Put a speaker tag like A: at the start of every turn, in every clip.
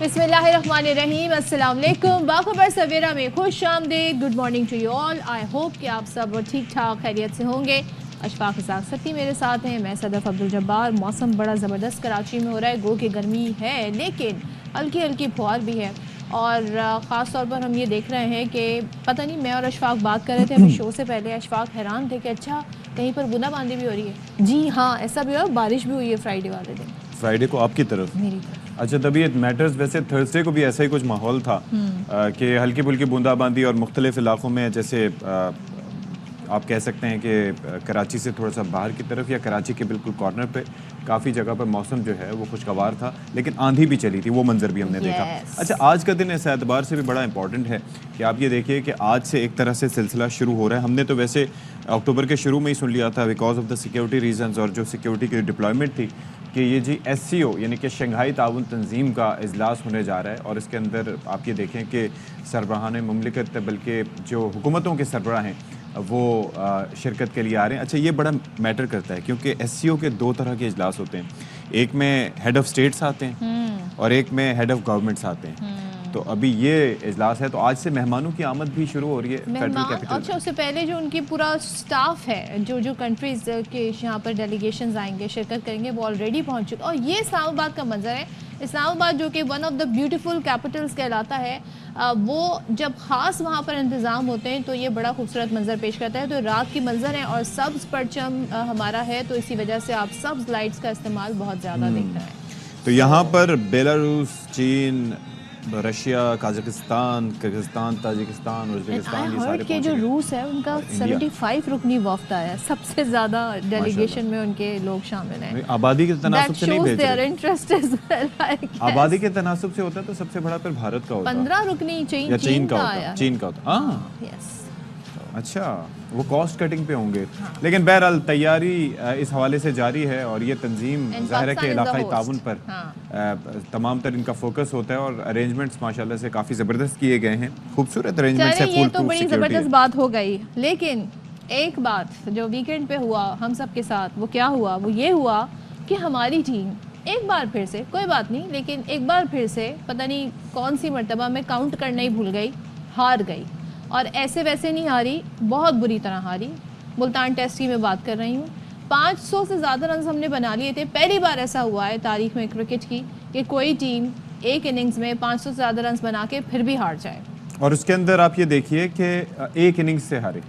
A: بسم اللہ الرحمن الرحیم، السلام علیکم۔ باخبر سویرا میں خوش آمدید۔ Good morning to you all. I hope کہ آپ سب ٹھیک ٹھاک خیریت سے ہوں گے۔ اشفاق اسحاق ستی میرے ساتھ ہیں، میں صدف عبدالجبار۔ موسم بڑا زبردست کراچی میں ہو رہا ہے، گو کہ گرمی ہے لیکن ہلکی ہلکی پھوار بھی ہے، اور خاص طور پر ہم یہ دیکھ رہے ہیں کہ پتہ نہیں، میں اور اشفاق بات کر رہے تھے ابھی شو سے پہلے، اشفاق حیران تھے کہ اچھا کہیں پر بوندہ باندی بھی ہو رہی ہے۔ جی ہاں، ایسا بھی ہوا، بارش بھی ہوئی ہے فرائیڈے والے دن۔
B: فرائیڈے کو آپ کی طرف؟
A: میری طرف۔
B: اچھا، طبیعت میٹرز۔ ویسے تھرسڈے کو بھی ایسا ہی کچھ ماحول تھا کہ ہلکی پھلکی بوندا باندی، اور مختلف علاقوں میں جیسے آپ کہہ سکتے ہیں کہ کراچی سے تھوڑا سا باہر کی طرف یا کراچی کے بالکل کارنر پہ کافی جگہ پر موسم جو ہے وہ خوشگوار تھا، لیکن آندھی بھی چلی تھی، وہ منظر بھی ہم نے دیکھا۔ اچھا، آج کا دن اس اعتبار سے بھی بڑا امپورٹنٹ ہے کہ آپ یہ دیکھیے کہ آج سے ایک طرح سے سلسلہ شروع ہو رہا ہے۔ ہم نے تو ویسے اکتوبر کے شروع میں ہی سن لیا تھا because of the security reasons, اور جو سیکیورٹی کی ڈپلائمنٹ تھی، کہ یہ جی SCO یعنی کہ شنگھائی تعاون تنظیم کا اجلاس ہونے جا رہا ہے، اور اس کے اندر آپ یہ دیکھیں کہ سربراہان مملکت بلکہ جو حکومتوں کے سربراہ ہیں وہ شرکت کے لیے آ رہے ہیں۔ اچھا، یہ بڑا میٹر کرتا ہے کیونکہ SCO کے دو طرح کے اجلاس ہوتے ہیں، ایک میں ہیڈ آف اسٹیٹس آتے ہیں اور ایک میں ہیڈ آف گورنمنٹس آتے ہیں۔ تو ابھی یہ اجلاس ہے، تو آج سے مہمانوں کی آمد بھی شروع ہو رہی ہے فیڈرل کیپٹل میں۔
A: اچھا، اس سے پہلے جو ان کی پورا سٹاف ہے، جو کنٹریز کے یہاں پر ڈیلیگیشنز آئیں گے، شرکت کریں گے، وہ آلریڈی پہنچ چکے۔ اور یہ اسلام آباد کا منظر ہے۔ اسلام آباد جو کہ one of the beautiful capitals کہلاتا ہے، وہ جب خاص وہاں پر انتظام ہوتے ہیں تو یہ بڑا خوبصورت منظر پیش کرتا ہے۔ تو رات کی منظر ہے اور سبز پرچم ہمارا ہے، تو اسی وجہ سے آپ سبز لائٹس کا استعمال بہت زیادہ دیکھ رہے ہیں۔
B: تو یہاں پر بیلاروس، چین، Russia, Kazakhstan, Kyrgyzstan, Tajikistan, Uzbekistan, یہ سارے
A: کہ جو روس ہے ان کا 75 رکنی وفد آیا ہے، سب سے زیادہ ڈیلیگیشن میں ان کے لوگ شامل ہیں۔
B: آبادی کے تناسب سے نہیں بھیج رہے، آبادی کے تناسب سے ہوتا ہے تو سب سے بڑا پھر بھارت کا ہوتا ہے۔
A: 15 رکنی چین کا آیا،
B: چین کا ہوتا ہے۔ اچھا، وہ کاسٹ کٹنگ پہ ہوں گے، لیکن بہرحال تیاری اس حوالے سے جاری ہے، اور یہ تنظیم ظاہر ہے کہ علاقائی تعاون پر تمام تر ان کا فوکس ہوتا ہے، اور ارینجمنٹس ماشاءاللہ سے کافی زبردست کیے گئے ہیں، خوبصورت ارینجمنٹس ہیں،
A: یہ تو بڑی زبردست بات ہو گئی۔ لیکن ایک بات جو ویکینڈ پہ ہوا ہم سب کے ساتھ، وہ کیا ہوا؟ وہ یہ ہوا کہ ہماری ٹیم ایک بار پھر سے، کوئی بات نہیں، لیکن ایک بار پھر سے پتہ نہیں کون سی مرتبہ میں کاؤنٹ کرنا ہی بھول گئی، ہار گئی۔ اور ایسے ویسے نہیں ہاری، بہت بری طرح ہاری۔ ملتان ٹیسٹ کی میں بات کر رہی ہوں، 500 سے زیادہ رنز ہم نے بنا لیے تھے۔ پہلی بار ایسا ہوا ہے تاریخ میں کرکٹ کی کہ کوئی ٹیم ایک اننگز میں 500 سے زیادہ رنز بنا کے پھر بھی ہار جائے۔ اور
B: اس کے اندر آپ یہ دیکھیے کہ ایک اننگز سے ہارے،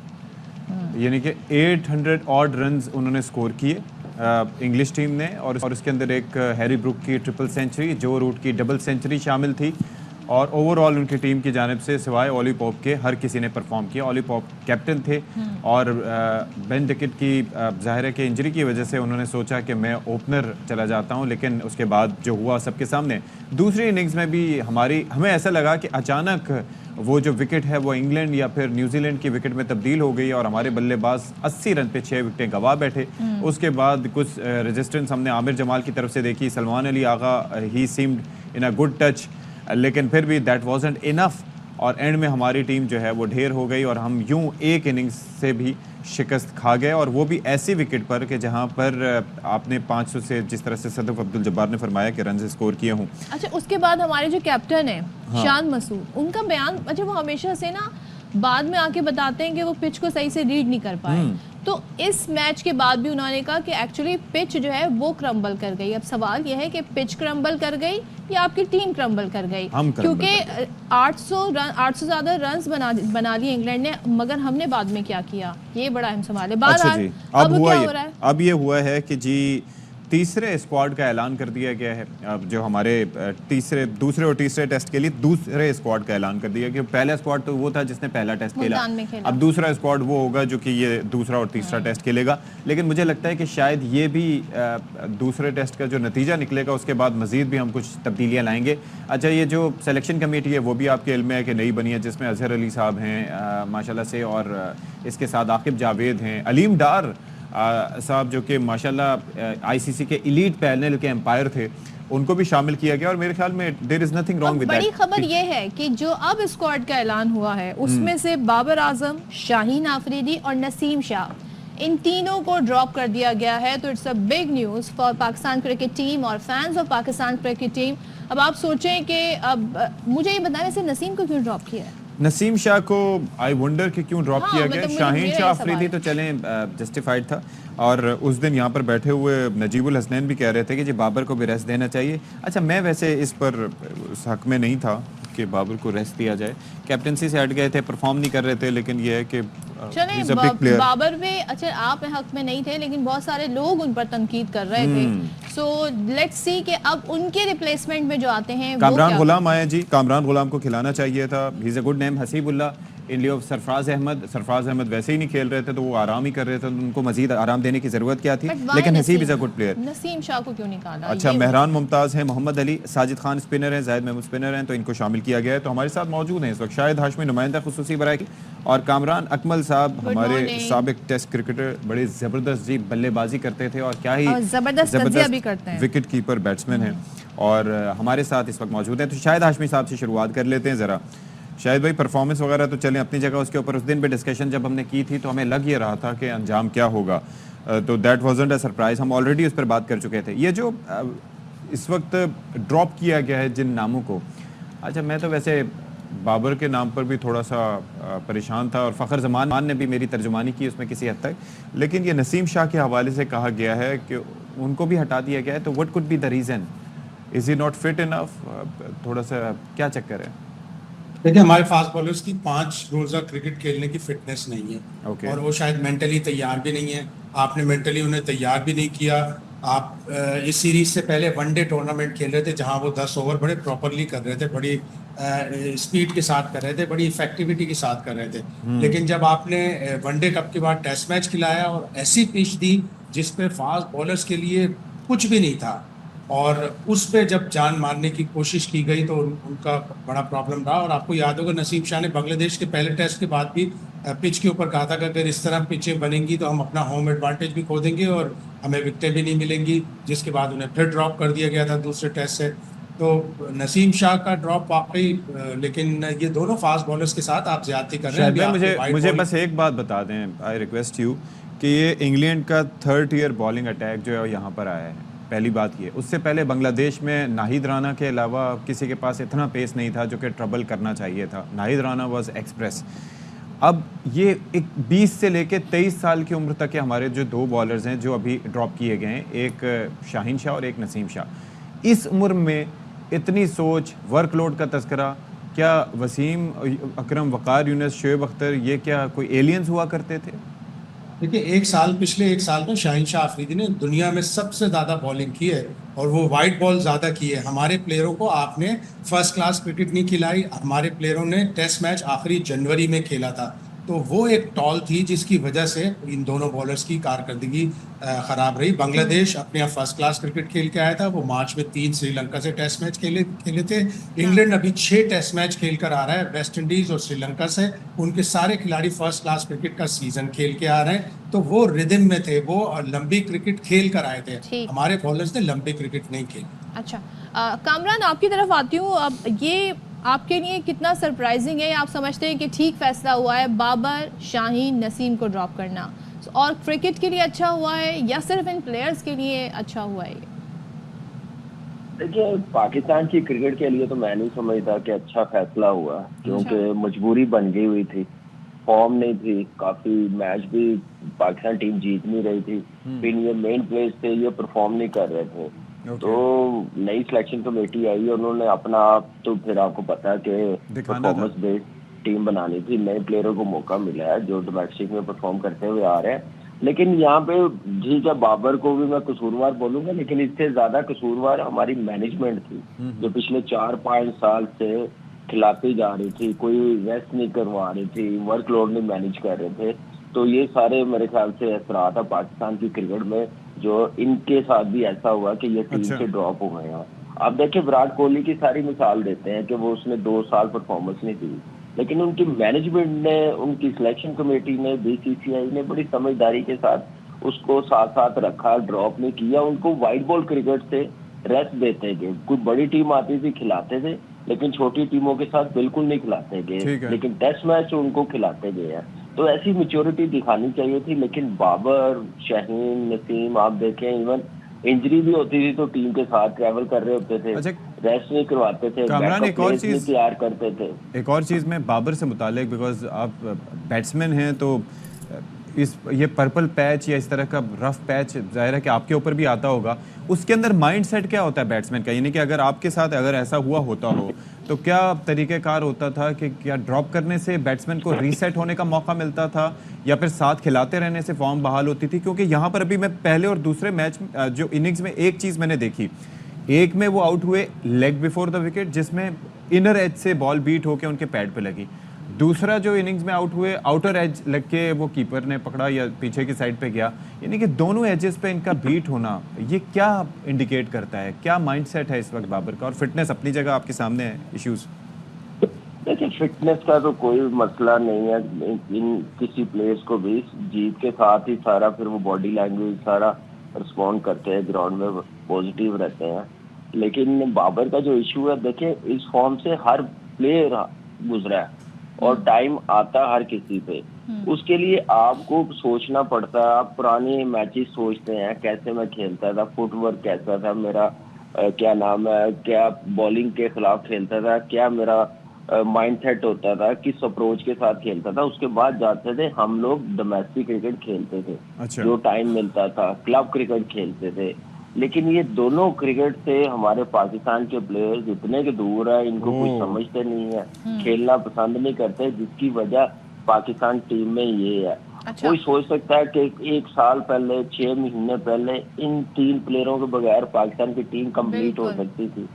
B: یعنی کہ 800 آڈ رنز انہوں نے سکور کیے انگلش ٹیم نے، اور اس کے اندر ایک ہیری بروک کی ٹرپل سینچری، جو روٹ کی ڈبل سینچری شامل تھی، اور اوور آل ان کی ٹیم کی جانب سے سوائے اولی پوپ کے ہر کسی نے پرفارم کیا۔ اولی پوپ کیپٹن تھے، اور بین ڈکٹ کی ظاہر ہے کہ انجری کی وجہ سے انہوں نے سوچا کہ میں اوپنر چلا جاتا ہوں، لیکن اس کے بعد جو ہوا سب کے سامنے، دوسری اننگز میں بھی ہمیں ایسا لگا کہ اچانک وہ جو وکٹ ہے وہ انگلینڈ یا پھر نیوزی لینڈ کی وکٹ میں تبدیل ہو گئی، اور ہمارے بلے باز 80 رن پہ 6 وکٹیں گوا بیٹھے۔ اس کے بعد کچھ ریزسٹنس ہم نے عامر جمال کی طرف سے دیکھی، سلمان علی آغا ہی seemed in a good touch, لیکن پھر بھی دیٹ وازنٹ انف، اور اینڈ میں ہماری ٹیم جو ہے وہ ڈھیر ہو گئی، اور ہم یوں ایک اننگز سے بھی شکست کھا گئے، اور وہ بھی ایسی وکٹ پر کہ جہاں پر آپ نے 500 سے جس طرح سے صدف عبدالجبار نے فرمایا کہ رنز اسکور کیے ہوں۔
A: اچھا، اس کے بعد ہمارے جو کیپٹن ہیں شان مسعود، ان کا بیان، اچھا وہ ہمیشہ سے نا بعد میں آ کے بتاتے ہیں کہ وہ پچ کو صحیح سے ریڈ نہیں کر پائے، تو اس میچ کے بعد بھی انہوں نے کہا کہ ایکچولی پچ جو ہے وہ کرمبل کر گئی۔ اب سوال یہ ہے کہ پچ کرمبل کر گئی یا آپ کی ٹیم کرمبل کر گئی، کیونکہ 800 زیادہ رنز بنا لیے انگلینڈ نے، مگر ہم نے بعد میں کیا کیا، یہ بڑا اہم سوال ہے۔ بہرحال
B: اب یہ ہوا ہے کہ جی تیسرے اسکواڈ کا اعلان کر دیا گیا ہے، جو ہمارے دوسرے اور تیسرے ٹیسٹ کے لیے دوسرے اسکواڈ کا اعلان کر دیا گیا۔ پہلا اسکواڈ تو وہ تھا جس نے پہلا ٹیسٹ کھیلا، اب دوسرا اسکواڈ وہ ہوگا جو کہ یہ دوسرا اور تیسرا ٹیسٹ کھیلے گا، لیکن مجھے لگتا ہے کہ شاید یہ بھی دوسرے ٹیسٹ کا جو نتیجہ نکلے گا اس کے بعد مزید بھی ہم کچھ تبدیلیاں لائیں گے۔ اچھا، یہ جو سلیکشن کمیٹی ہے وہ بھی آپ کے علم میں ہے کہ نئی بنی ہے، جس میں اظہر علی صاحب ہیں ماشاءاللہ سے، اور اس کے ساتھ عاقب جاوید ہیں، علیم ڈار صاحب جو کہ ماشاءاللہ ICC کے ایلیٹ پینل کے امپائر تھے، ان کو بھی شامل کیا گیا، اور میرے خیال میں there is nothing wrong with that.
A: بڑی خبر یہ ہے کہ جو اب اسکواڈ کا اعلان ہوا ہے اس میں سے بابر اعظم، شاہین آفریدی اور نسیم شاہ، ان تینوں کو ڈراپ کر دیا گیا ہے. تو it's a big news for Pakistan cricket team اور fans of Pakistan cricket team. اب آپ سوچیں کہ اب مجھے یہ بتائیں ویسے نسیم کو کیوں ڈراپ کیا ہے؟
B: نسیم شاہ کو آئی ونڈر کہ کیوں ڈراپ کیا گیا.
A: مطلب
B: شاہین
A: میرا
B: شاہ
A: یہ
B: آفریدی
A: سوال
B: تو چلیں جسٹیفائڈ تھا, اور اس دن یہاں پر بیٹھے ہوئے نجیب الحسنین بھی کہہ رہے تھے کہ جی بابر کو بھی ریسٹ دینا چاہیے. اچھا میں ویسے اس پر اس حق میں نہیں تھا کہ بابر کو ریسٹ دیا جائے, کیپٹنسی سے ہٹ گئے تھے, پرفارم نہیں کر رہے تھے, لیکن یہ ہے کہ
A: چلیں بابر بھی اچھا آپ حق میں نہیں تھے لیکن بہت سارے لوگ ان پر تنقید کر رہے تھے. سو لیٹس سی کہ اب ان کے ریپلیسمنٹ میں جو آتے ہیں
B: کامران غلام آئے جی. کامران غلام کو کھلانا چاہیے تھا, ہی از اے گڈ نیم. حسیب اللہ ان لیے سرفراز احمد ویسے ہی نہیں کھیل رہے تھے تو وہ آرام ہی کر رہے تھے, ان کو مزید آرام دینے کی ضرورت کیا تھی, لیکن حسیب از اے گڈ پلیئر.
A: نسیم شاہ کو کیوں نکالا؟
B: اچھا مہران ممتاز ہیں, محمد علی, ساجد خان اسپنر ہیں, زاہد محمود اسپنر ہیں, تو ان کو شامل کیا گیا ہے. تو ہمارے ساتھ موجود ہیں اس وقت شاہد ہاشمی نمائندہ خصوصی برائے کی, اور کامران اکمل صاحب ہمارے سابق ٹیسٹ کرکٹر, بڑے زبردست جی بلے بازی کرتے تھے اور کیا ہی
A: زبردست
B: وکٹ کیپر بیٹسمین ہیں, اور ہمارے ساتھ اس وقت موجود ہیں. تو شاہد ہاشمی صاحب سے شروعات کر لیتے ہیں ذرا. شاہد بھائی پرفارمنس وغیرہ تو چلیں اپنی جگہ, اس کے اوپر اس دن بھی ڈسکشن جب ہم نے کی تھی تو ہمیں لگ یہ رہا تھا کہ انجام کیا ہوگا, تو دیٹ وازنٹ اے سرپرائز, ہم آلریڈی اس پر بات کر چکے تھے. یہ جو اس وقت ڈراپ کیا گیا ہے جن ناموں کو, اچھا میں تو ویسے بابر کے نام پر بھی تھوڑا سا پریشان تھا, اور فخر زمان نے بھی میری ترجمانی کی اس میں کسی حد تک, لیکن یہ نسیم شاہ کے حوالے سے کہا گیا ہے کہ ان کو بھی ہٹا دیا گیا ہے. تو what could be the reason, is he not fit enough, تھوڑا سا کیا چکر ہے؟
C: دیکھیں ہمارے فاسٹ بالرز کی 5 روزہ کرکٹ کھیلنے کی فٹنس نہیں ہے, اور وہ شاید مینٹلی تیار بھی نہیں ہے. آپ نے مینٹلی انہیں تیار بھی نہیں کیا. آپ اس سیریز سے پہلے ون ڈے ٹورنامنٹ کھیل رہے تھے جہاں وہ 10 اوور بڑے پراپرلی کر رہے تھے, بڑی اسپیڈ کے ساتھ کر رہے تھے, بڑی افیکٹیوٹی کے ساتھ کر رہے تھے. لیکن جب آپ نے ون ڈے کپ کے بعد ٹیسٹ میچ کھلایا اور ایسی پچ دی جس پہ فاسٹ بالرز کے لیے کچھ بھی نہیں تھا, اور اس پہ جب جان مارنے کی کوشش کی گئی تو ان کا بڑا پرابلم رہا. اور آپ کو یاد ہوگا نسیم شاہ نے بنگلہ دیش کے پہلے ٹیسٹ کے بعد بھی پچ کے اوپر کہا تھا کہ اگر اس طرح پچیں بنیں گی تو ہم اپنا ہوم ایڈوانٹیج بھی کھو دیں گے اور ہمیں وکٹیں بھی نہیں ملیں گی, جس کے بعد انہیں پھر ڈراپ کر دیا گیا تھا دوسرے ٹیسٹ سے. تو نسیم شاہ کا ڈراپ واقعی, لیکن یہ دونوں فاسٹ بالرز کے ساتھ آپ زیادتی کر رہے ہیں.
B: مجھے بس ایک بات بتا دیں, آئی ریکویسٹ یو, کہ یہ انگلینڈ کا 3rd ٹیئر بالنگ اٹیک جو ہے یہاں پر آیا ہے. پہلی بات یہ, اس سے پہلے بنگلہ دیش میں ناہید رانا کے علاوہ کسی کے پاس اتنا پیس نہیں تھا جو کہ ٹربل کرنا چاہیے تھا. Naheed Rana was express. اب یہ ایک 20 سے لے کے 23 سال کی عمر تک کے ہمارے جو 2 بالرز ہیں جو ابھی ڈراپ کیے گئے ہیں, ایک شاہین شاہ اور ایک نسیم شاہ, اس عمر میں اتنی سوچ, ورک لوڈ کا تذکرہ, کیا وسیم اکرم, وقار یونس, شعیب اختر, یہ کیا کوئی ایلینز ہوا کرتے تھے؟
C: دیکھیے پچھلے ایک سال میں شاہین شاہ آفریدی نے دنیا میں سب سے زیادہ بالنگ کی ہے, اور وہ وائٹ بال زیادہ کی ہے. ہمارے پلیئروں کو آپ نے فرسٹ کلاس کرکٹ نہیں کھلائی. ہمارے پلیئروں نے ٹیسٹ میچ آخری جنوری میں کھیلا تھا, تو وہ ایک ٹال تھی جس کی وجہ سے ان دونوں بالرز کی کارکردگی خراب رہی. بنگلہ دیش اپنے یہاں فرسٹ کلاس کرکٹ کھیل کے آیا تھا, وہ مارچ میں 3 سری لنکا سے ٹیسٹ میچ کھیلے تھے. انگلینڈ ابھی 6 ٹیسٹ میچ کھیل کر آ رہا ہے ویسٹ انڈیز اور سری لنکا سے. ان کے سارے کھلاڑی فرسٹ کلاس کرکٹ کا سیزن کھیل کے آ رہے ہیں, تو وہ ردم میں تھے, وہ لمبی کرکٹ کھیل کر آئے تھے. ہمارے بالرز نے لمبی کرکٹ نہیں کھیلی.
A: اچھا کامران آپ کی طرف آتی ہوں. اب یہ آپ کے لیے کتنا سرپرائزنگ ہے, آپ سمجھتے ہیں کہ ٹھیک فیصلہ ہوا ہے بابر, شاہین, نسیم کو ڈراپ کرنا, اور کرکٹ کے لیے اچھا ہوا ہے یا صرف ان پلیئرز کے لیے اچھا ہوا ہے؟
D: دیکھیے پاکستان کی کرکٹ کے لیے تو میں نہیں سمجھتا کہ اچھا فیصلہ ہوا, کیونکہ مجبوری بن گئی ہوئی تھی, فارم نہیں تھی, کافی میچ بھی پاکستان ٹیم جیت نہیں رہی تھی, پھر یہ مین پلیئرز تھے یہ پرفارم نہیں کر رہے تھے. تو نئی سلیکشن کمیٹی آئی, انہوں نے اپنا آپ تو پھر آپ کو پتا کہ پرفارمنس بیسڈ ٹیم بنانی تھی. نئے پلیئروں کو موقع ملا ہے جو ڈومیسٹک میں پرفارم کرتے ہوئے آ رہے ہیں. لیکن یہاں پہ ٹھیک ہے بابر کو بھی میں قصوروار بولوں گا, لیکن اس سے زیادہ قصوروار ہماری مینجمنٹ تھی جو پچھلے 4-5 سال سے کھلاتی جا رہی تھی, کوئی ریسٹ نہیں کروا رہی تھی, ورک لوڈ نہیں مینیج کر رہے تھے. تو یہ سارے میرے خیال سے اثرات ہے پاکستان کی کرکٹ میں, جو ان کے ساتھ بھی ایسا ہوا کہ یہ ٹیم سے ڈراپ ہو گئے ہیں. آپ دیکھیں وراٹ کوہلی کی ساری مثال دیتے ہیں کہ وہ اس نے 2 سال پرفارمنس نہیں دی, لیکن ان کی مینجمنٹ نے, ان کی سلیکشن کمیٹی نے, BCCI نے بڑی سمجھداری کے ساتھ اس کو ساتھ رکھا, ڈراپ نہیں کیا. ان کو وائٹ بال کرکٹ سے ریسٹ دیتے گئے. کوئی بڑی ٹیم آتی تھی کھلاتے تھے, لیکن چھوٹی ٹیموں کے ساتھ بالکل نہیں کھلاتے گئے, لیکن ٹیسٹ میچ ان کو کھلاتے گئے ہیں. تو ایسی میچورٹی دکھانی چاہیے تھی. لیکن بابر, شاہین, نسیم آپ دیکھیں ایون انجری بھی ہوتی تھی تو ٹیم کے ساتھ ٹریول کر رہے ہوتے تھے, ریسٹ نہیں کرواتے تھے,
B: کامران ایک اور چیز
D: تیار کرتے تھے.
B: ایک اور چیز میں بابر سے متعلق, بیکاز آپ بیٹسمین ہیں تو یہ پرپل پیچ یا اس طرح کا رف پیچ ظاہر ہے کہ آپ کے اوپر بھی آتا ہوگا, اس کے اندر مائنڈ سیٹ کیا ہوتا ہے بیٹسمین کا؟ یعنی کہ اگر آپ کے ساتھ اگر ایسا ہوا ہوتا ہو تو کیا طریقہ کار ہوتا تھا کہ کیا ڈراپ کرنے سے بیٹسمین کو ریسیٹ ہونے کا موقع ملتا تھا یا پھر ساتھ کھلاتے رہنے سے فارم بحال ہوتی تھی؟ کیونکہ یہاں پر ابھی میں پہلے اور دوسرے میچ جو اننگز میں ایک چیز میں نے دیکھی, ایک میں وہ آؤٹ ہوئے لیگ بیفور دا وکٹ جس میں انر ایج سے بال بیٹ ہو کے ان کے پیڈ پہ لگی, دوسرا جو اننگز میں آؤٹ ہوئے آؤٹر ایج لگ کے وہ کیپر نے پکڑا یا پیچھے کی سائڈ پہ گیا. یعنی کہ دونوں ایجز پہ ان کا بیٹ ہونا یہ کیا انڈیکیٹ کرتا ہے, کیا مائنڈ سیٹ ہے اس وقت بابر کا؟ اور فٹنس اپنی جگہ آپ کے سامنے ہے ایشوز.
D: دیکھیں فٹنس کا تو کوئی مسئلہ نہیں ہے ان کسی پلیئرس کو بھی, جیت کے ساتھ ہی سارا پھر وہ باڈی لینگویج سارا رسپونڈ کرتے ہیں, گراؤنڈ میں پازیٹیو رہتے ہیں. لیکن بابر کا جو ایشو ہے, دیکھیں اس فارم سے ہر پلیئر گزرا ہے اور ٹائم آتا ہر کسی پہ, اس کے لیے آپ کو سوچنا پڑتا ہے. آپ پرانے میچز سوچتے ہیں کیسے میں کھیلتا تھا, فٹ ورک کیسا تھا میرا, کیا نام ہے, کیا بالنگ کے خلاف کھیلتا تھا, کیا میرا مائنڈ سیٹ ہوتا تھا, کس اپروچ کے ساتھ کھیلتا تھا. اس کے بعد جاتے تھے ہم لوگ ڈومیسٹک کرکٹ کھیلتے تھے, جو ٹائم ملتا تھا کلب کرکٹ کھیلتے تھے. لیکن یہ دونوں کرکٹ سے ہمارے پاکستان کے پلیئرز اتنے کے دور ہیں, ان کو کچھ سمجھتے نہیں ہے, کھیلنا پسند نہیں کرتے, جس کی وجہ پاکستان ٹیم میں یہ ہے. کوئی سوچ سکتا ہے کہ ایک سال پہلے 6 مہینے پہلے ان 3 پلیئروں کے بغیر پاکستان کی ٹیم کمپلیٹ ہو سکتی تھی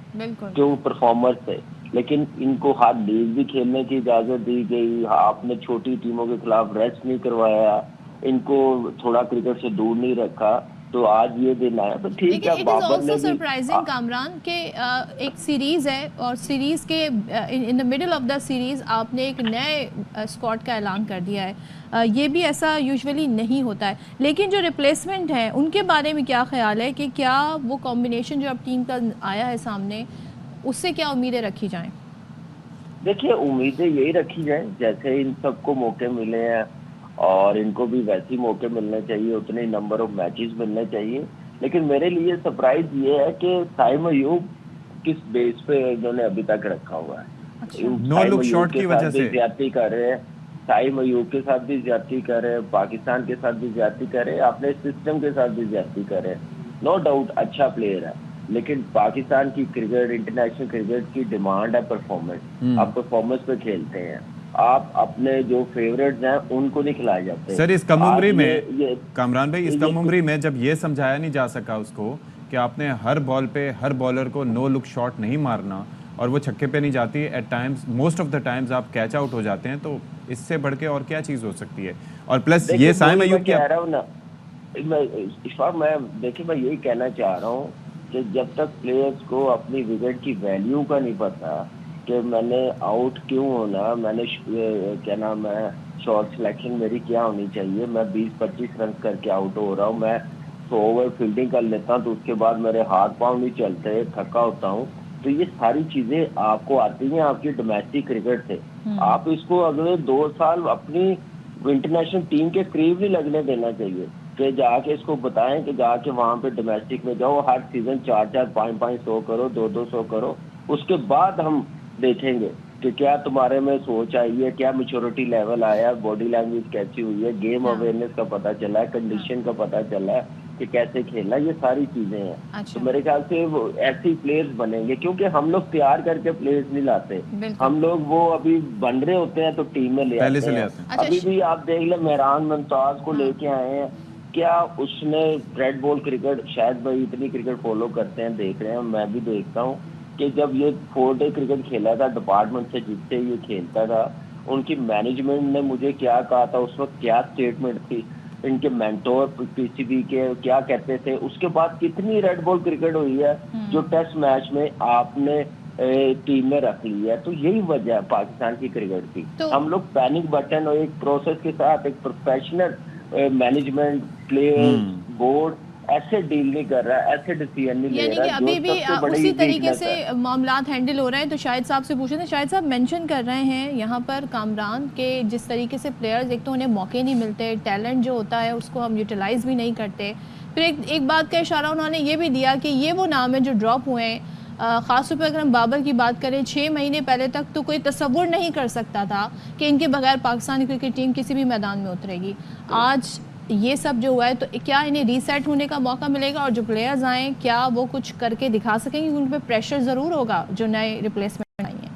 D: جو پرفارمر تھے. لیکن ان کو ہاتھ لیگ بھی کھیلنے کی اجازت دی گئی, آپ نے چھوٹی ٹیموں کے خلاف ریسٹ نہیں کروایا, ان کو تھوڑا کرکٹ سے دور نہیں رکھا, تو آج یہ دن آیا. تو ٹھیک ہے, بابر نے بھی
A: سرپرائزنگ کامران کہ ایک سیریز ہے اور سیریز کے in the middle of the series آپ نے ایک نئے اسکواڈ کا اعلان کر دیا ہے. یہ بھی ایسا یوزولی نہیں ہوتا ہے. لیکن جو ریپلیسمنٹ ہیں ان کے بارے میں کیا خیال ہے کہ کیا وہ کمبینیشن جو اب ٹیم کا آیا ہے سامنے, اس سے کیا امیدیں رکھی جائیں؟
D: دیکھیے امیدیں یہی رکھی جائیں جیسے ان سب کو موقع ملے ہیں اور ان کو بھی ویسے موقع ملنے چاہیے, اتنے نمبر آف میچز ملنے چاہیے. لیکن میرے لیے سرپرائز یہ ہے کہ سائم ایوب کس بیس پہ انہوں نے ابھی تک رکھا ہوا ہے.
B: نو لک شاٹ کی وجہ سے
D: زیادتی کر رہے ہیں, سائم ایوب کے ساتھ بھی زیادتی کر رہے ہیں, پاکستان کے ساتھ بھی زیادتی کر رہے ہیں, اپنے سسٹم کے ساتھ بھی زیادتی کر رہے ہیں. نو ڈاؤٹ اچھا پلیئر ہے, لیکن پاکستان کی کرکٹ, انٹرنیشنل کرکٹ کی ڈیمانڈ ہے پرفارمنس. آپ پرفارمنس پہ کھیلتے ہیں, آپ اپنے جو فیورٹس ہیں ان کو نہیں کھلائے جاتے.
B: سر اس کم عمری میں کامران بھائی, اس کم عمری میں جب یہ سمجھایا نہیں جا سکا اس کو کہ آپ نے ہر بال پہ ہر بالر کو نو لک شاٹ نہیں مارنا اور وہ چھکے پہ نہیں جاتی, eight times most of the times آپ کیچ آؤٹ ہو جاتے ہیں, تو اس سے بڑھ کے اور کیا چیز ہو سکتی ہے؟ اور پلس یہ سائم ایوب
D: کہہ رہا ہوں نا, میں دیکھیں میں یہی کہنا چاہ رہا ہوں کہ جب تک پلیئرز کو اپنی وکٹ کی ویلیو کا نہیں پتا کہ میں نے آؤٹ کیوں ہونا, میں نے کیا نام ہے شارٹ سلیکشن میری کیا ہونی چاہیے, میں 20-25 رنز کر کے آؤٹ ہو رہا ہوں, میں 100 اوور فیلڈنگ کر لیتا ہوں تو اس کے بعد میرے ہاتھ پاؤں نہیں چلتے, تھکا ہوتا ہوں. تو یہ ساری چیزیں آپ کو آتی ہیں آپ کی ڈومیسٹک کرکٹ سے. آپ اس کو اگلے 2 سال اپنی انٹرنیشنل ٹیم کے قریب نہیں لگنے دینا چاہیے کہ جا کے اس کو بتائیں کہ جا کے وہاں پہ ڈومیسٹک میں جاؤ, ہر سیزن 4-4, 5-5 100 کرو, 200 کرو. اس کے بعد ہم دیکھیں گے کہ کیا تمہارے میں سوچ آئی ہے, کیا میچورٹی لیول آیا, باڈی لینگویج کیسی ہوئی ہے, گیم اویئرنیس کا پتہ چلا ہے, کنڈیشن کا پتہ چلا ہے کہ کیسے کھیلنا, یہ ساری چیزیں ہیں. تو میرے خیال سے وہ ایسی پلیئرز بنیں گے, کیونکہ ہم لوگ تیار کر کے پلیئرز نہیں لاتے, ہم لوگ وہ ابھی بن رہے ہوتے ہیں تو ٹیم میں لے آتے ہیں. ابھی بھی آپ دیکھ لیں مہران ممتاز کو لے کے آئے ہیں, کیا اس نے ریڈ بال کرکٹ, شاید بھائی اتنی کرکٹ فالو کرتے ہیں, دیکھ رہے ہیں, میں بھی دیکھتا ہوں کہ جب یہ 4 ڈے کرکٹ کھیلا تھا ڈپارٹمنٹ سے جس سے یہ کھیلتا تھا, ان کی مینجمنٹ نے مجھے کیا کہا تھا اس وقت, کیا اسٹیٹمنٹ تھی, ان کے مینٹور پی سی بی کے کیا کہتے تھے, اس کے بعد کتنی ریڈ بال کرکٹ ہوئی ہے جو ٹیسٹ میچ میں آپ نے ٹیم میں رکھ لی ہے. تو یہی وجہ ہے پاکستان کی کرکٹ کی. ہم لوگ پینک بٹن اور ایک پروسیس کے ساتھ ایک پروفیشنل مینجمنٹ, پلیئر, بورڈ ایسے ڈیل نہیں کر رہا, ایسے ڈیسیژن نہیں لے
A: یعنی
D: رہا.
A: کہ ابھی بھی اسی طریقے سے
D: ہے.
A: معاملات ہینڈل ہو رہے ہیں. تو شاہد صاحب سے پوچھیں. شاہد صاحب مینشن کر رہے ہیں یہاں پر کامران کے جس طریقے سے پلیئرز ایک تو انہیں موقع نہیں ملتے, ٹیلنٹ جو ہوتا ہے اس کو ہم یوٹیلائز بھی نہیں کرتے. پھر ایک بات کا اشارہ انہوں نے یہ بھی دیا کہ یہ وہ نام ہے جو ڈراپ ہوئے ہیں. خاص طور پہ اگر ہم بابر کی بات کریں 6 مہینے پہلے تک تو کوئی تصور نہیں کر سکتا تھا کہ ان کے بغیر پاکستانی کرکٹ ٹیم کسی بھی میدان میں اترے گی. آج یہ سب جو ہوا ہے تو کیا انہیں ریسیٹ ہونے کا موقع ملے گا, اور جو پلیئرز آئیں کیا وہ کچھ کر کے دکھا سکیں گے؟ ان پہ پریشر ضرور ہوگا جو نئے ریپلیسمنٹ آئی ہیں.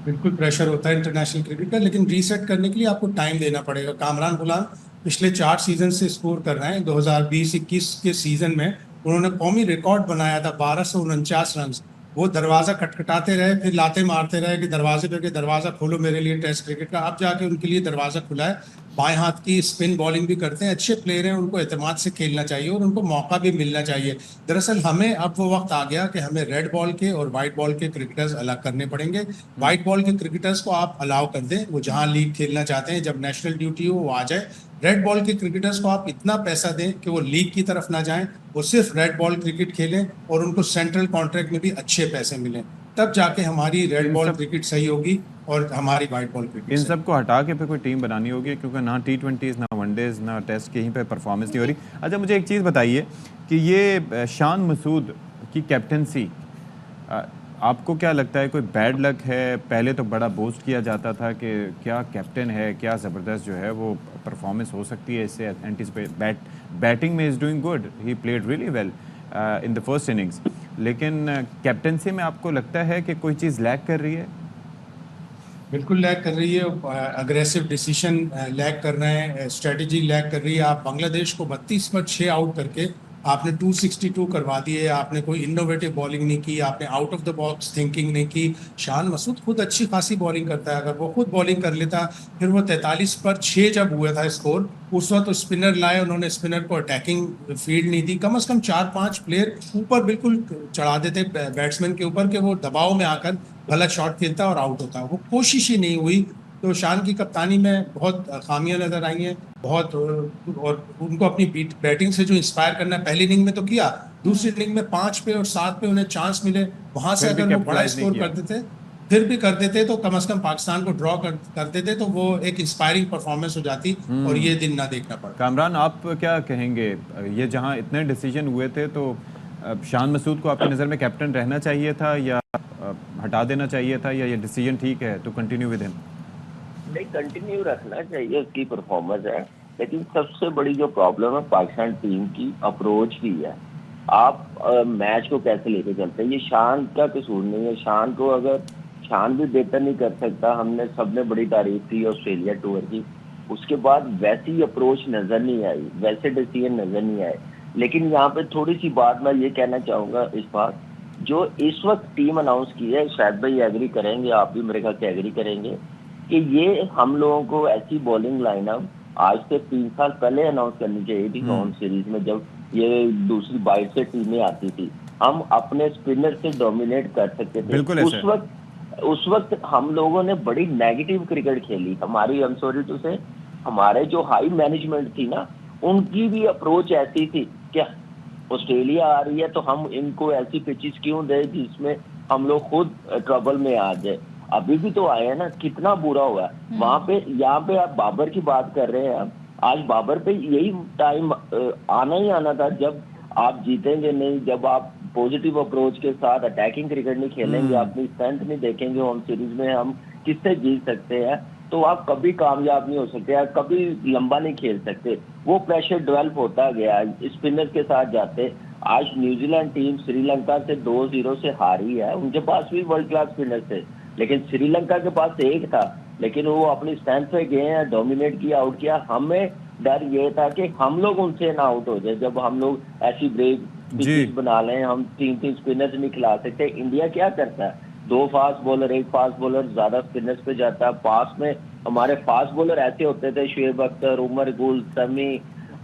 C: بالکل پریشر ہوتا ہے انٹرنیشنل کرکٹ کا, لیکن ریسیٹ کرنے کے لیے آپ کو ٹائم دینا پڑے گا. کامران غلام پچھلے 4 سیزن سے اسکور کر رہے ہیں. 2020-21 کے سیزن میں انہوں نے قومی ریکارڈ بنایا تھا 1249 رنز. وہ دروازہ کٹکھٹاتے رہے, پھر لاتے مارتے رہے کہ دروازے پہ کہ دروازہ کھولو میرے لیے ٹیسٹ کرکٹ کا. اب جا کے ان کے لیے دروازہ کھلا ہے. بائیں ہاتھ کی اسپن بالنگ بھی کرتے ہیں, اچھے پلیئر ہیں, ان کو اعتماد سے کھیلنا چاہیے اور ان کو موقع بھی ملنا چاہیے. دراصل ہمیں اب وہ وقت آ گیا کہ ہمیں ریڈ بال کے اور وائٹ بال کے کرکٹرز الگ کرنے پڑیں گے. وائٹ بال کے کرکٹرز کو آپ الاؤ کر دیں, وہ جہاں لیگ کھیلنا چاہتے ہیں, جب نیشنل ڈیوٹی ہو وہ آ جائے. ریڈ بال کے کرکٹرز کو آپ اتنا پیسہ دیں کہ وہ لیگ کی طرف نہ جائیں, وہ صرف ریڈ بال کرکٹ کھیلیں اور ان کو سینٹرل کانٹریکٹ میں بھی اچھے پیسے ملیں. تب جا کے ہماری ریڈ بال کرکٹ صحیح ہوگی اور ہماری وائٹ بال کرکٹ.
B: ان سب کو ہٹا کے پھر کوئی ٹیم بنانی ہوگی, کیونکہ نہ T20s نہ ون ڈیز نہ ٹیسٹ کہیں پہ پرفارمنس نہیں ہو رہی. اچھا مجھے ایک چیز بتائیے کہ یہ شان مسعود کی کیپٹنسی آپ کو کیا لگتا ہے, کوئی بیڈ لک ہے؟ پہلے تو بڑا بوسٹ کیا جاتا تھا کہ کیا کیپٹن ہے, کیا زبردست جو ہے وہ پرفارمنس ہو سکتی ہے اس سے. بیٹنگ میں is doing good, he played really well in the first innings, لیکن کیپٹنسی میں آپ کو لگتا ہے کہ کوئی چیز لیک کر رہی ہے؟
C: بالکل لیک کر رہی ہے. اگریسو ڈیسیشن لیک کر رہے ہیں, اسٹریٹجی لیک کر رہی ہے. آپ بنگلہ دیش کو 32 پر 6 آؤٹ کر کے آپ نے 262 کروا دیے. آپ نے کوئی انوویٹو بالنگ نہیں کی, آپ نے out of the box thinking نہیں کی. شان مسعود خود اچھی خاصی بالنگ کرتا ہے, اگر وہ خود بالنگ کر لیتا. پھر وہ 43 پر 6 جب ہوا تھا اسکور, اس وقت اسپنر لائے, انہوں نے اسپنر کو اٹیکنگ فیلڈ نہیں دی. کم از کم 4-5 پلیئر اوپر بالکل چڑھا دیتے بیٹسمین کے اوپر کہ وہ دباؤ میں آ کر غلط شاٹ کھیلتا اور آؤٹ ہوتا. وہ کوشش ہی نہیں ہوئی. تو شان کی کپتانی میں بہت خامیاں نظر آئی ہیں بہت, اور ان کو اپنی بیٹنگ سے جو انسپائر کرنا ہے پہلی اننگ میں تو کیا, دوسری اننگ میں 5 پہ اور 7 پہ انہیں چانس ملے, وہاں سے اگر وہ بڑا اسکور کر دیتے پھر بھی کر دیتے تو کم از کم پاکستان کو ڈرا کر دیتے تو وہ ایک انسپائرنگ پرفارمنس ہو جاتی اور یہ دن نہ دیکھنا پڑتا.
B: کامران آپ کیا کہیں گے, یہ جہاں اتنے ڈیسیجن ہوئے تھے تو شان مسعود کو آپ کی نظر میں کیپٹن رہنا چاہیے تھا یا ہٹا دینا چاہیے تھا, یا یہ ڈیسیجن ٹھیک ہے تو کنٹینیو ود ہم؟
D: نہیں, کنٹینیو رکھنا چاہیے, اس کی پرفارمنس ہے. لیکن سب سے بڑی جو پرابلم ہے پاکستان ٹیم کی اپروچ کی ہے. آپ میچ کو کیسے لے کے چلتے ہیں, یہ شان کا قصور نہیں ہے. شان کو اگر شان بھی بہتر نہیں کر سکتا, ہم نے سب نے بڑی تعریف کی آسٹریلیا ٹور کی, اس کے بعد ویسی اپروچ نظر نہیں آئی, ویسے ڈیسیجن نظر نہیں آئے. لیکن یہاں پہ تھوڑی سی بات میں یہ کہنا چاہوں گا, اس بات جو اس وقت ٹیم اناؤنس کی ہے, شاید بھائی ایگری کریں گے, آپ بھی میرے خیال سے ایگری کریں گے کہ یہ ہم لوگوں کو ایسی بولنگ لائن اپ آج سے 3 سال پہلے اناؤنس کرنی چاہیے تھی. نون سیریز میں جب یہ دوسری 22 سے ٹیمیں آتی تھی, ہم اپنے اسپنر سے ڈومینیٹ کر سکتے تھے. اس وقت ہم لوگوں نے بڑی نیگیٹو کرکٹ کھیلی. ہماری ایم سوری ٹو سے ہمارے جو ہائی مینجمنٹ تھی نا, ان کی بھی اپروچ ایسی تھی کہ آسٹریلیا آ رہی ہے تو ہم ان کو ایسی پچز کیوں دیں جس میں ہم لوگ خود ٹربل میں آ جائے. ابھی بھی تو آئے ہیں نا, کتنا برا ہوا ہے وہاں پہ. یہاں پہ آپ بابر کی بات کر رہے ہیں, آج بابر پہ یہی ٹائم آنا ہی آنا تھا جب آپ جیتیں گے نہیں, جب آپ پوزیٹیو اپروچ کے ساتھ اٹیکنگ کرکٹ نہیں کھیلیں گے, اپنی اسٹرینتھ نہیں دیکھیں گے ہوم سیریز میں ہم کس سے جیت سکتے ہیں, تو آپ کبھی کامیاب نہیں ہو سکتے, آپ کبھی لمبا نہیں کھیل سکتے. وہ پریشر ڈیولپ ہوتا گیا, اسپنر کے ساتھ جاتے. آج New Zealand team Sri Lanka سے 2-0 سے ہاری ہے. ان کے پاس بھی ورلڈ کلاس اسپنر تھے, لیکن سری لنکا کے پاس ایک تھا, لیکن وہ اپنی اسٹرینتھ پہ گئے ہیں, ڈومینیٹ کیا, آؤٹ کیا. ہمیں ڈر یہ تھا کہ ہم لوگ ان سے نہ آؤٹ ہو جائے. جب ہم لوگ ایسی بریک پچز بنا لیں, ہم 3 اسپنر نہیں کھلا سکتے. انڈیا کیا کرتا ہے, 2 فاسٹ بولر, 1 فاسٹ بولر زیادہ اسپنرز پہ جاتا ہے. پاس میں ہمارے فاسٹ بولر ایسے ہوتے تھے, شعیب اختر, عمر گل, سمی,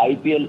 D: IPL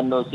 D: NOC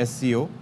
B: SCO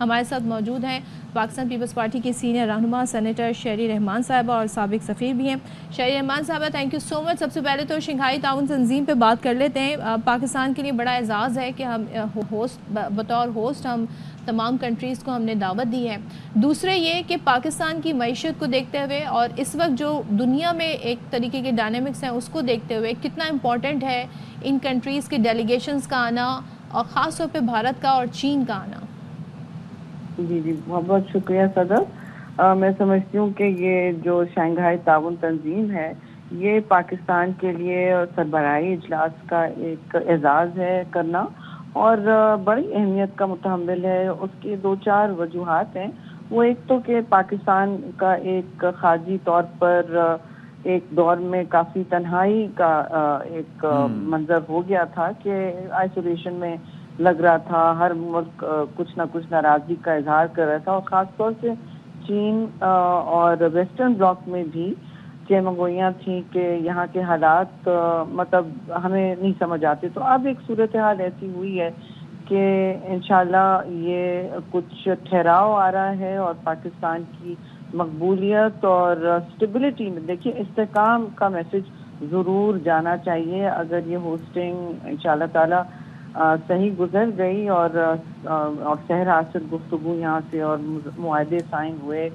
A: ہمارے ساتھ موجود ہیں پاکستان پیپلز پارٹی کے سینئر رہنما سینیٹر شہری رحمان صاحبہ اور سابق سفیر بھی ہیں. شہری رحمان صاحبہ, تھینک یو سو مچ. سب سے پہلے تو شنگھائی تعاون تنظیم پہ بات کر لیتے ہیں. پاکستان کے لیے بڑا اعزاز ہے کہ ہم بطور ہوسٹ ہم تمام کنٹریز کو ہم نے دعوت دی ہے. دوسرے یہ کہ پاکستان کی معیشت کو دیکھتے ہوئے اور اس وقت جو دنیا میں ایک طریقے کے ڈائنامکس ہیں اس کو دیکھتے ہوئے کتنا امپورٹنٹ ہے ان کنٹریز کے ڈیلیگیشنز کا آنا, اور خاص طور پہ بھارت کا اور چین کا آنا.
E: جی بہت بہت شکریہ صدر. میں سمجھتی ہوں کہ یہ جو شنگھائی تعاون تنظیم ہے یہ پاکستان کے لیے سربراہی اجلاس کا ایک اعزاز ہے کرنا, اور بڑی اہمیت کا متحمل ہے. اس کی 2-4 وجوہات ہیں. وہ ایک تو کہ پاکستان کا ایک خارجی طور پر ایک دور میں کافی تنہائی کا ایک منظر ہو گیا تھا کہ آئسولیشن میں لگ رہا تھا. ہر ملک کچھ نہ کچھ ناراضگی کا اظہار کر رہا تھا, اور خاص طور سے چین اور ویسٹرن بلاک میں بھی چیمگوئیاں تھیں کہ یہاں کے حالات مطلب ہمیں نہیں سمجھ آتے. تو اب ایک صورتحال ایسی ہوئی ہے کہ انشاءاللہ یہ کچھ ٹھہراؤ آ رہا ہے, اور پاکستان کی مقبولیت اور اسٹیبلٹی میں دیکھیے استحکام کا میسج ضرور جانا چاہیے. اگر یہ ہوسٹنگ انشاءاللہ تعالی صحیح گزر گئی اور شہر حاصل گفتگو یہاں سے اور معاہدے سائن ہوئے,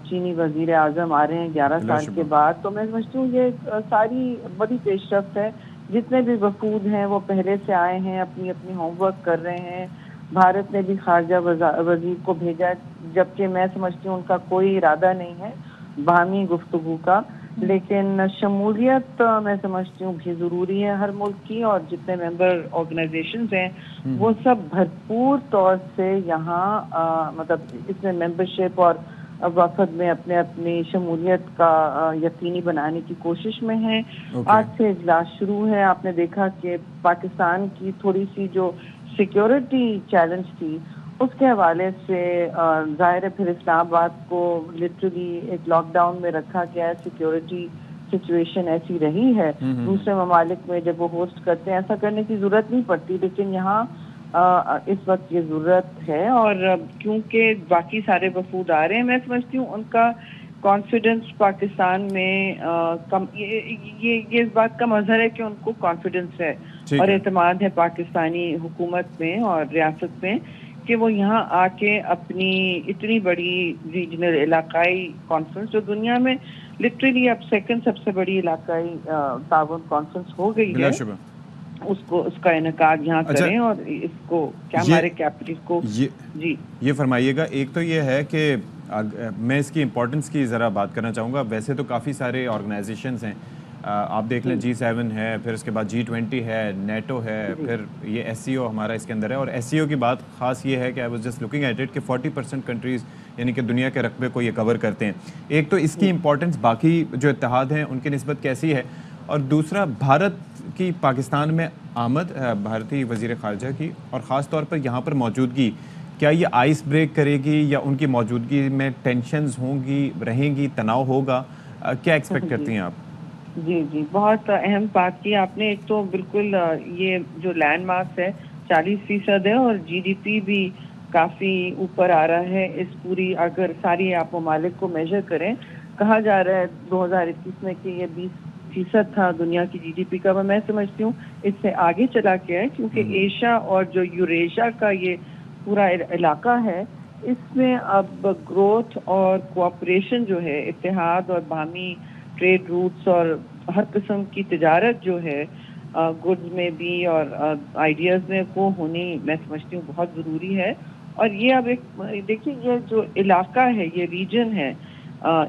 E: چینی وزیر اعظم آ رہے ہیں 11 سال کے بعد, تو میں سمجھتی ہوں یہ ساری بڑی پیش رفت ہے. جتنے بھی وفود ہیں وہ پہلے سے آئے ہیں, اپنی ہوم ورک کر رہے ہیں. بھارت نے بھی خارجہ وزیر کو بھیجا, جبکہ میں سمجھتی ہوں ان کا کوئی ارادہ نہیں ہے باہمی گفتگو کا, لیکن شمولیت میں سمجھتی ہوں بھی ضروری ہے ہر ملک کی, اور جتنے ممبر آرگنائزیشنز ہیں وہ سب بھرپور طور سے یہاں مطلب اس میں ممبرشپ اور وفد میں اپنی شمولیت کا یقینی بنانے کی کوشش میں ہیں. آج سے اجلاس شروع ہے. آپ نے دیکھا کہ پاکستان کی تھوڑی سی جو سیکیورٹی چیلنج تھی اس کے حوالے سے ظاہر ہے پھر اسلام آباد کو لٹرلی ایک لاک ڈاؤن میں رکھا گیا ہے. سیکیورٹی سچویشن ایسی رہی ہے. دوسرے ممالک میں جب وہ ہوسٹ کرتے ہیں ایسا کرنے کی ضرورت نہیں پڑتی, لیکن یہاں اس وقت یہ ضرورت ہے. اور کیونکہ باقی سارے وفود آ رہے ہیں, میں سمجھتی ہوں ان کا کانفیڈنس پاکستان میں کم, یہ اس بات کا مظہر ہے کہ ان کو کانفیڈنس ہے اور اعتماد ہے پاکستانی حکومت میں اور ریاست میں کہ وہ یہاں آ کے اپنی اتنی بڑی ریجنل علاقائی کانفرنس جو دنیا میں لٹرلی اب سیکنڈ سب سے بڑی علاقائی تعاون کانفرنس ہو گئی ہے, اس کا انعقاد یہاں کریں, اور اس کو کیا ہمارے کیپٹل کو جی
B: یہ فرمائیے گا. ایک تو یہ ہے کہ میں اس کی امپورٹنس کی ذرا بات کرنا چاہوں گا. ویسے تو کافی سارے آرگنائزیشنز ہیں, آپ دیکھ لیں G7 ہے, پھر اس کے بعد G20 ہے, نیٹو ہے, پھر یہ SCO ہمارا اس کے اندر ہے. اور SCO کی بات خاص یہ ہے کہ I was just looking at it کہ 40% کنٹریز یعنی کہ دنیا کے رقبے کو یہ کور کرتے ہیں. ایک تو اس کی امپورٹنس باقی جو اتحاد ہیں ان کی نسبت کیسی ہے, اور دوسرا بھارت کی پاکستان میں آمد بھارتی وزیر خارجہ کی اور خاص طور پر یہاں پر موجودگی, کیا یہ آئس بریک کرے گی یا ان کی موجودگی میں ٹینشنز ہوں گی, رہیں گی, تناؤ ہوگا, کیا ایکسپیکٹ کرتی ہیں آپ؟
E: جی بہت اہم بات کی آپ نے. ایک تو بالکل یہ جو لینڈ مارکس ہے 40% ہے, اور GDP بھی کافی اوپر آ رہا ہے. اس پوری اگر ساری آپ ممالک کو میجر کریں, کہا جا رہا ہے 2021 میں کہ یہ 20% تھا دنیا کی GDP کا. میں سمجھتی ہوں اس سے آگے چلا کے ہے, کیونکہ ایشیا اور جو یوریشیا کا یہ پورا علاقہ ہے اس میں اب گروتھ اور کوآپریشن جو ہے, اتحاد اور باہمی ٹریڈ روٹس اور ہر قسم کی تجارت جو ہے گڈز میں بھی اور آئیڈیاز میں وہ ہونی میں سمجھتی ہوں بہت ضروری ہے. اور یہ اب ایک دیکھیے یہ جو علاقہ ہے, یہ ریجن ہے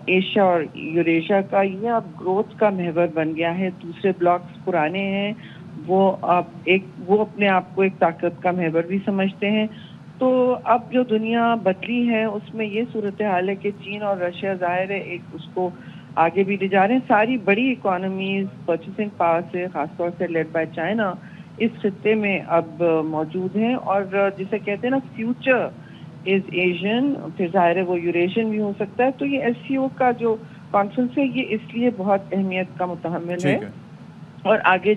E: ایشیا اور یوریشیا کا, یہ اب گروتھ کا محور بن گیا ہے. دوسرے بلاکس پرانے ہیں وہ وہ اپنے آپ کو ایک طاقت کا محور بھی سمجھتے ہیں. تو اب جو دنیا بدلی ہے اس میں یہ صورتحال ہے کہ چین اور رشیا ظاہر ہے ایک اس کو آگے بھی لے جا رہے ہیں. ساری بڑی اکانومیز پرچیسنگ پاور سے خاص طور سے لیڈ بائی چائنا اس خطے میں اب موجود ہیں, اور جسے کہتے ہیں نا فیوچر از ایشین, پھر ظاہر ہے وہ یوریشین بھی ہو سکتا ہے. تو یہ SCO کا جو کانفرنس ہے یہ اس لیے بہت اہمیت کا متحمل ہے, اور آگے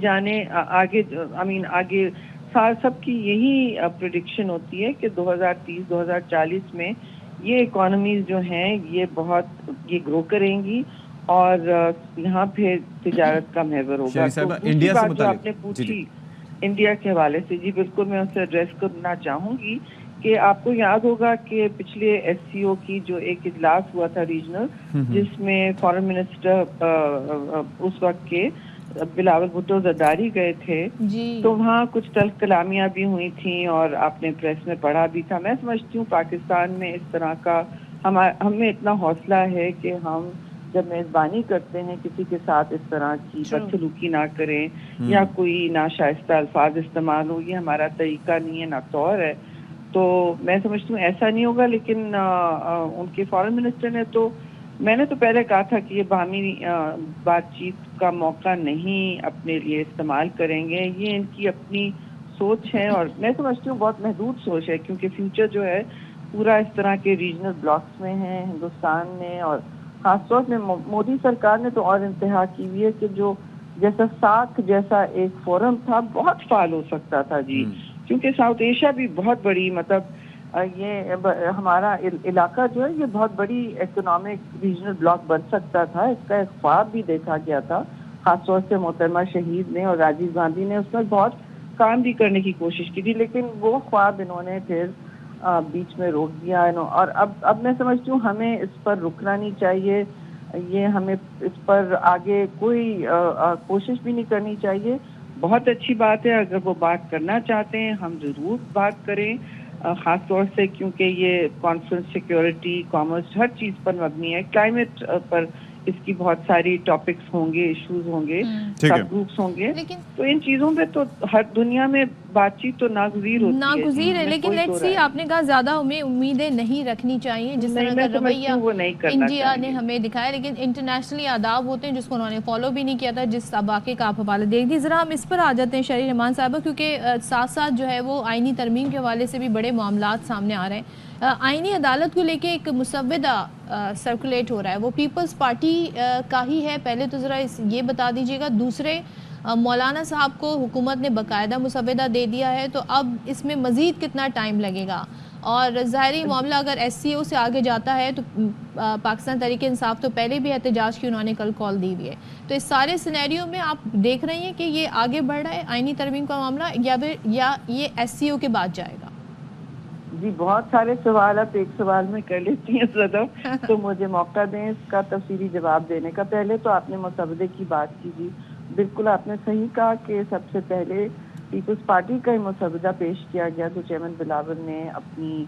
E: سب کی یہی پریڈکشن ہوتی ہے کہ 2030-2040 میں یہ اکانومیز جو ہیں یہ گرو کریں گی اور یہاں پہ تجارت کا محور ہوگا.
B: انڈیا سے
E: جو آپ نے پوچھی انڈیا کے حوالے سے، جی بالکل میں اسے ایڈریس کرنا چاہوں گی کہ آپ کو یاد ہوگا کہ پچھلے SCO کی جو ایک اجلاس ہوا تھا ریجنل، جس میں فارن منسٹر اس وقت کے بلاول بھٹو زرداری گئے تھے، تو وہاں کچھ تلخ کلامیاں بھی ہوئی تھیں اور آپ نے پریس میں پڑھا بھی تھا. میں سمجھتی ہوں پاکستان میں اس طرح کا ہمیں اتنا حوصلہ ہے کہ ہم جب میزبانی کرتے ہیں کسی کے ساتھ اس طرح کی بدسلوکی نہ کریں یا کوئی ناشائستہ الفاظ استعمال ہو. یہ ہمارا طریقہ نہیں ہے، نہ طور ہے. تو میں سمجھتی ہوں ایسا نہیں ہوگا. لیکن ان کے فارن منسٹر نے تو، میں نے تو پہلے کہا تھا کہ یہ باہمی بات چیت کا موقع نہیں اپنے لیے استعمال کریں گے. یہ ان کی اپنی سوچ ہے اور میں سمجھتی ہوں بہت محدود سوچ ہے، کیونکہ فیوچر جو ہے پورا اس طرح کے ریجنل بلاکس میں ہے ہندوستان میں. اور خاص طور میں مودی سرکار نے تو اور انتہا کی ہوئی ہے کہ جو جیسا ساکھ جیسا ایک فورم تھا بہت فعال ہو سکتا تھا جی، کیونکہ ساؤتھ ایشیا بھی بہت بڑی، مطلب یہ ہمارا علاقہ جو ہے یہ بہت بڑی اکنامک ریجنل بلاک بن سکتا تھا. اس کا ایک خواب بھی دیکھا گیا تھا، خاص طور سے محترمہ شہید نے اور راجیو گاندھی نے اس میں بہت کام بھی کرنے کی کوشش کی تھی، لیکن وہ خواب انہوں نے پھر بیچ میں روک دیا. اور اب میں سمجھتی ہوں ہمیں اس پر رکنا نہیں چاہیے. یہ ہمیں اس پر آگے کوئی کوشش بھی نہیں کرنی چاہیے. بہت اچھی بات ہے، اگر وہ بات کرنا چاہتے ہیں ہم ضرور بات کریں، خاص طور سے کیونکہ یہ کانفرنس سیکیورٹی، کامرس، ہر چیز پر مبنی ہے. کلائمیٹ پر اس کی بہت ساری ٹاپکس ہوں گے، ایشوز ہوں گے، سب گروپس ہوں گے. تو ان چیزوں پہ تو ہر دنیا میں بات چیت تو ناگزیر ہوتی ہے.
A: لیکن لیٹس سی، آپ نے کہا زیادہ ہمیں امیدیں نہیں رکھنی چاہیے جس طرح کا رویہ انڈیا نے ہمیں دکھایا، لیکن انٹرنیشنلی آداب ہوتے ہیں جس کو انہوں نے فالو بھی نہیں کیا تھا، جس واقعے کا آپ حوالہ دیکھ دی. ذرا ہم اس پر آ جاتے ہیں شہری رحمان صاحبہ، کیونکہ ساتھ ساتھ جو ہے وہ آئینی ترمیم کے حوالے سے بھی بڑے معاملات سامنے آ رہے ہیں. آئینی عدالت کو لے کے ایک مسودہ سرکولیٹ ہو رہا ہے، وہ پیپلز پارٹی کا ہی ہے. پہلے تو ذرا یہ بتا دیجیے گا. دوسرے، مولانا صاحب کو حکومت نے باقاعدہ مسودہ دے دیا ہے، تو اب اس میں مزید کتنا ٹائم لگے گا؟ اور ظاہری معاملہ اگر SCO سے آگے جاتا ہے تو پاکستان تحریک انصاف تو پہلے بھی احتجاج کی انہوں نے کل کال دی ہوئی ہے. تو اس سارے سینیریو میں آپ دیکھ رہے ہیں کہ یہ آگے بڑھ رہا ہے آئینی ترمیم کا معاملہ، یا یہ SCO کے بعد جائے گا؟
E: جی بہت سارے سوال آپ ایک سوال میں کر لیتی ہیں صدف، تو مجھے موقع دیں اس کا تفصیلی جواب دینے کا. پہلے تو آپ نے مسودے کی بات کی جی، بالکل آپ نے صحیح کہا کہ سب سے پہلے پیپلز پارٹی کا ہی مسودہ پیش کیا گیا، تو چیئرمین بلاول نے اپنی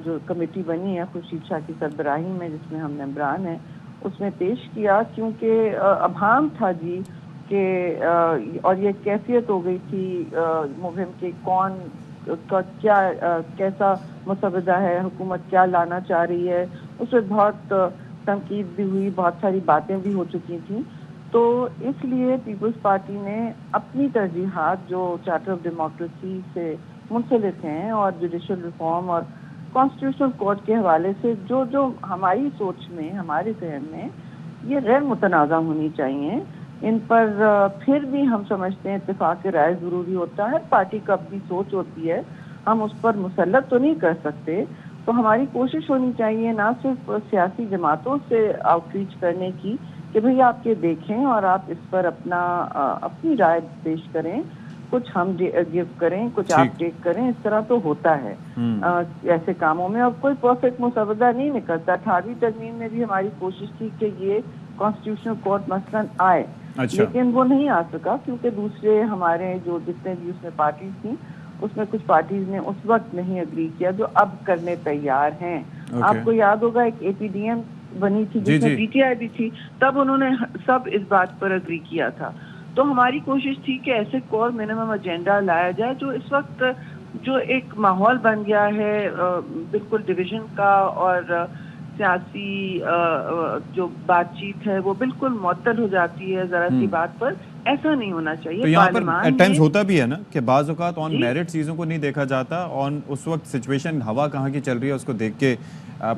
E: جو کمیٹی بنی ہے خورشید شاہ کی سربراہی میں، جس میں ہم ممبران ہیں، اس میں پیش کیا. کیونکہ ابہام تھا جی کہ اور یہ کیفیت ہو گئی تھی مبہم کہ کون کا کیا کیسا مسودہ ہے، حکومت کیا لانا چاہ رہی ہے. اس میں بہت تنقید بھی ہوئی، بہت ساری باتیں بھی ہو چکی تھیں. تو اس لیے پیپلز پارٹی نے اپنی ترجیحات جو چارٹر آف ڈیموکریسی سے منسلک ہیں اور جوڈیشل ریفارم اور کانسٹیٹیوشنل کورٹ کے حوالے سے جو ہماری سوچ میں، ہمارے ذہن میں یہ غیر متنازع ہونی چاہیے، ان پر پھر بھی ہم سمجھتے ہیں اتفاق رائے ضروری ہوتا ہے. پارٹی کا اپنی سوچ ہوتی ہے، ہم اس پر مسلط تو نہیں کر سکتے. تو ہماری کوشش ہونی چاہیے نہ صرف سیاسی جماعتوں سے آؤٹ ریچ کرنے کی کہ بھئی آپ یہ دیکھیں اور آپ اس پر اپنی رائے پیش کریں، کچھ ہم گیو کریں، کچھ آپ ٹیک کریں. اس طرح تو ہوتا ہے ایسے کاموں میں. اب کوئی پرفیکٹ مسودہ نہیں نکلتا. 18ویں ترمیم میں بھی ہماری کوشش تھی کہ یہ کانسٹیٹیوشنل کورٹ مثلاً آئے، لیکن وہ نہیں آ سکا کیونکہ دوسرے ہمارے جو جتنے بھی اس میں پارٹیز تھیں، اس میں کچھ پارٹیز نے اس وقت نہیں اگری کیا جو اب کرنے تیار ہیں. آپ کو یاد ہوگا ایک APDM بنی تھی جس میں PTI بھی تھی، تب انہوں نے سب اس بات پر اگری کیا تھا. تو ہماری کوشش تھی کہ ایسے کور منیمم ایجنڈا لایا جائے جو اس وقت جو ایک ماحول بن گیا ہے بالکل ڈویژن کا اور سیاسی جو بات چیت ہے وہ بالکل معطل ہو جاتی ہے ذرا سی بات پر. ایسا نہیں ہونا چاہیے.
B: تو یہاں پر ایٹ ٹائمز ہوتا بھی ہے نا کہ بعض اوقات آن میرٹ چیزوں کو نہیں دیکھا جاتا، آن اس وقت سچویشن ہوا کہاں کی چل رہی ہے اس کو دیکھ کے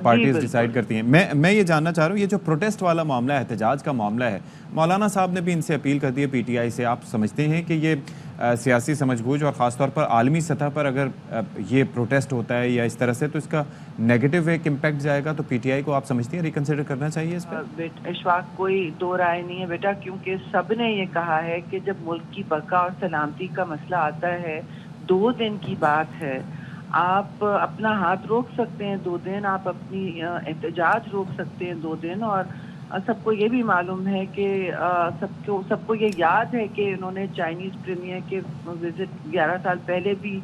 B: پارٹیز ڈیسائیڈ کرتی ہیں. میں یہ جاننا چاہ رہا ہوں، یہ جو پروٹیسٹ والا معاملہ ہے، احتجاج کا معاملہ ہے، مولانا صاحب نے بھی ان سے اپیل کر دی ہے PTI سے. آپ سمجھتے ہیں کہ یہ سیاسی سمجھ بوجھ اور خاص طور پر عالمی سطح پر اگر یہ پروٹیسٹ ہوتا ہے یا اس طرح سے تو اس کا نیگیٹو ایک امپیکٹ جائے گا, تو پی ٹی آئی کو آپ سمجھتی ہیں ریکنسیڈر کرنا چاہیے اس پہ؟
E: اشفاق کوئی دو رائے نہیں ہے بیٹا, کیونکہ سب نے یہ کہا ہے کہ جب ملک کی بقا اور سلامتی کا مسئلہ آتا ہے 2 دن کی بات ہے, آپ اپنا ہاتھ روک سکتے ہیں 2 دن, آپ اپنی احتجاج روک سکتے ہیں 2 دن, اور سب کو یہ بھی معلوم ہے کہ سب کو یہ یاد ہے کہ انہوں نے چائنیز پریمیئر کے وزٹ 11 سال پہلے بھی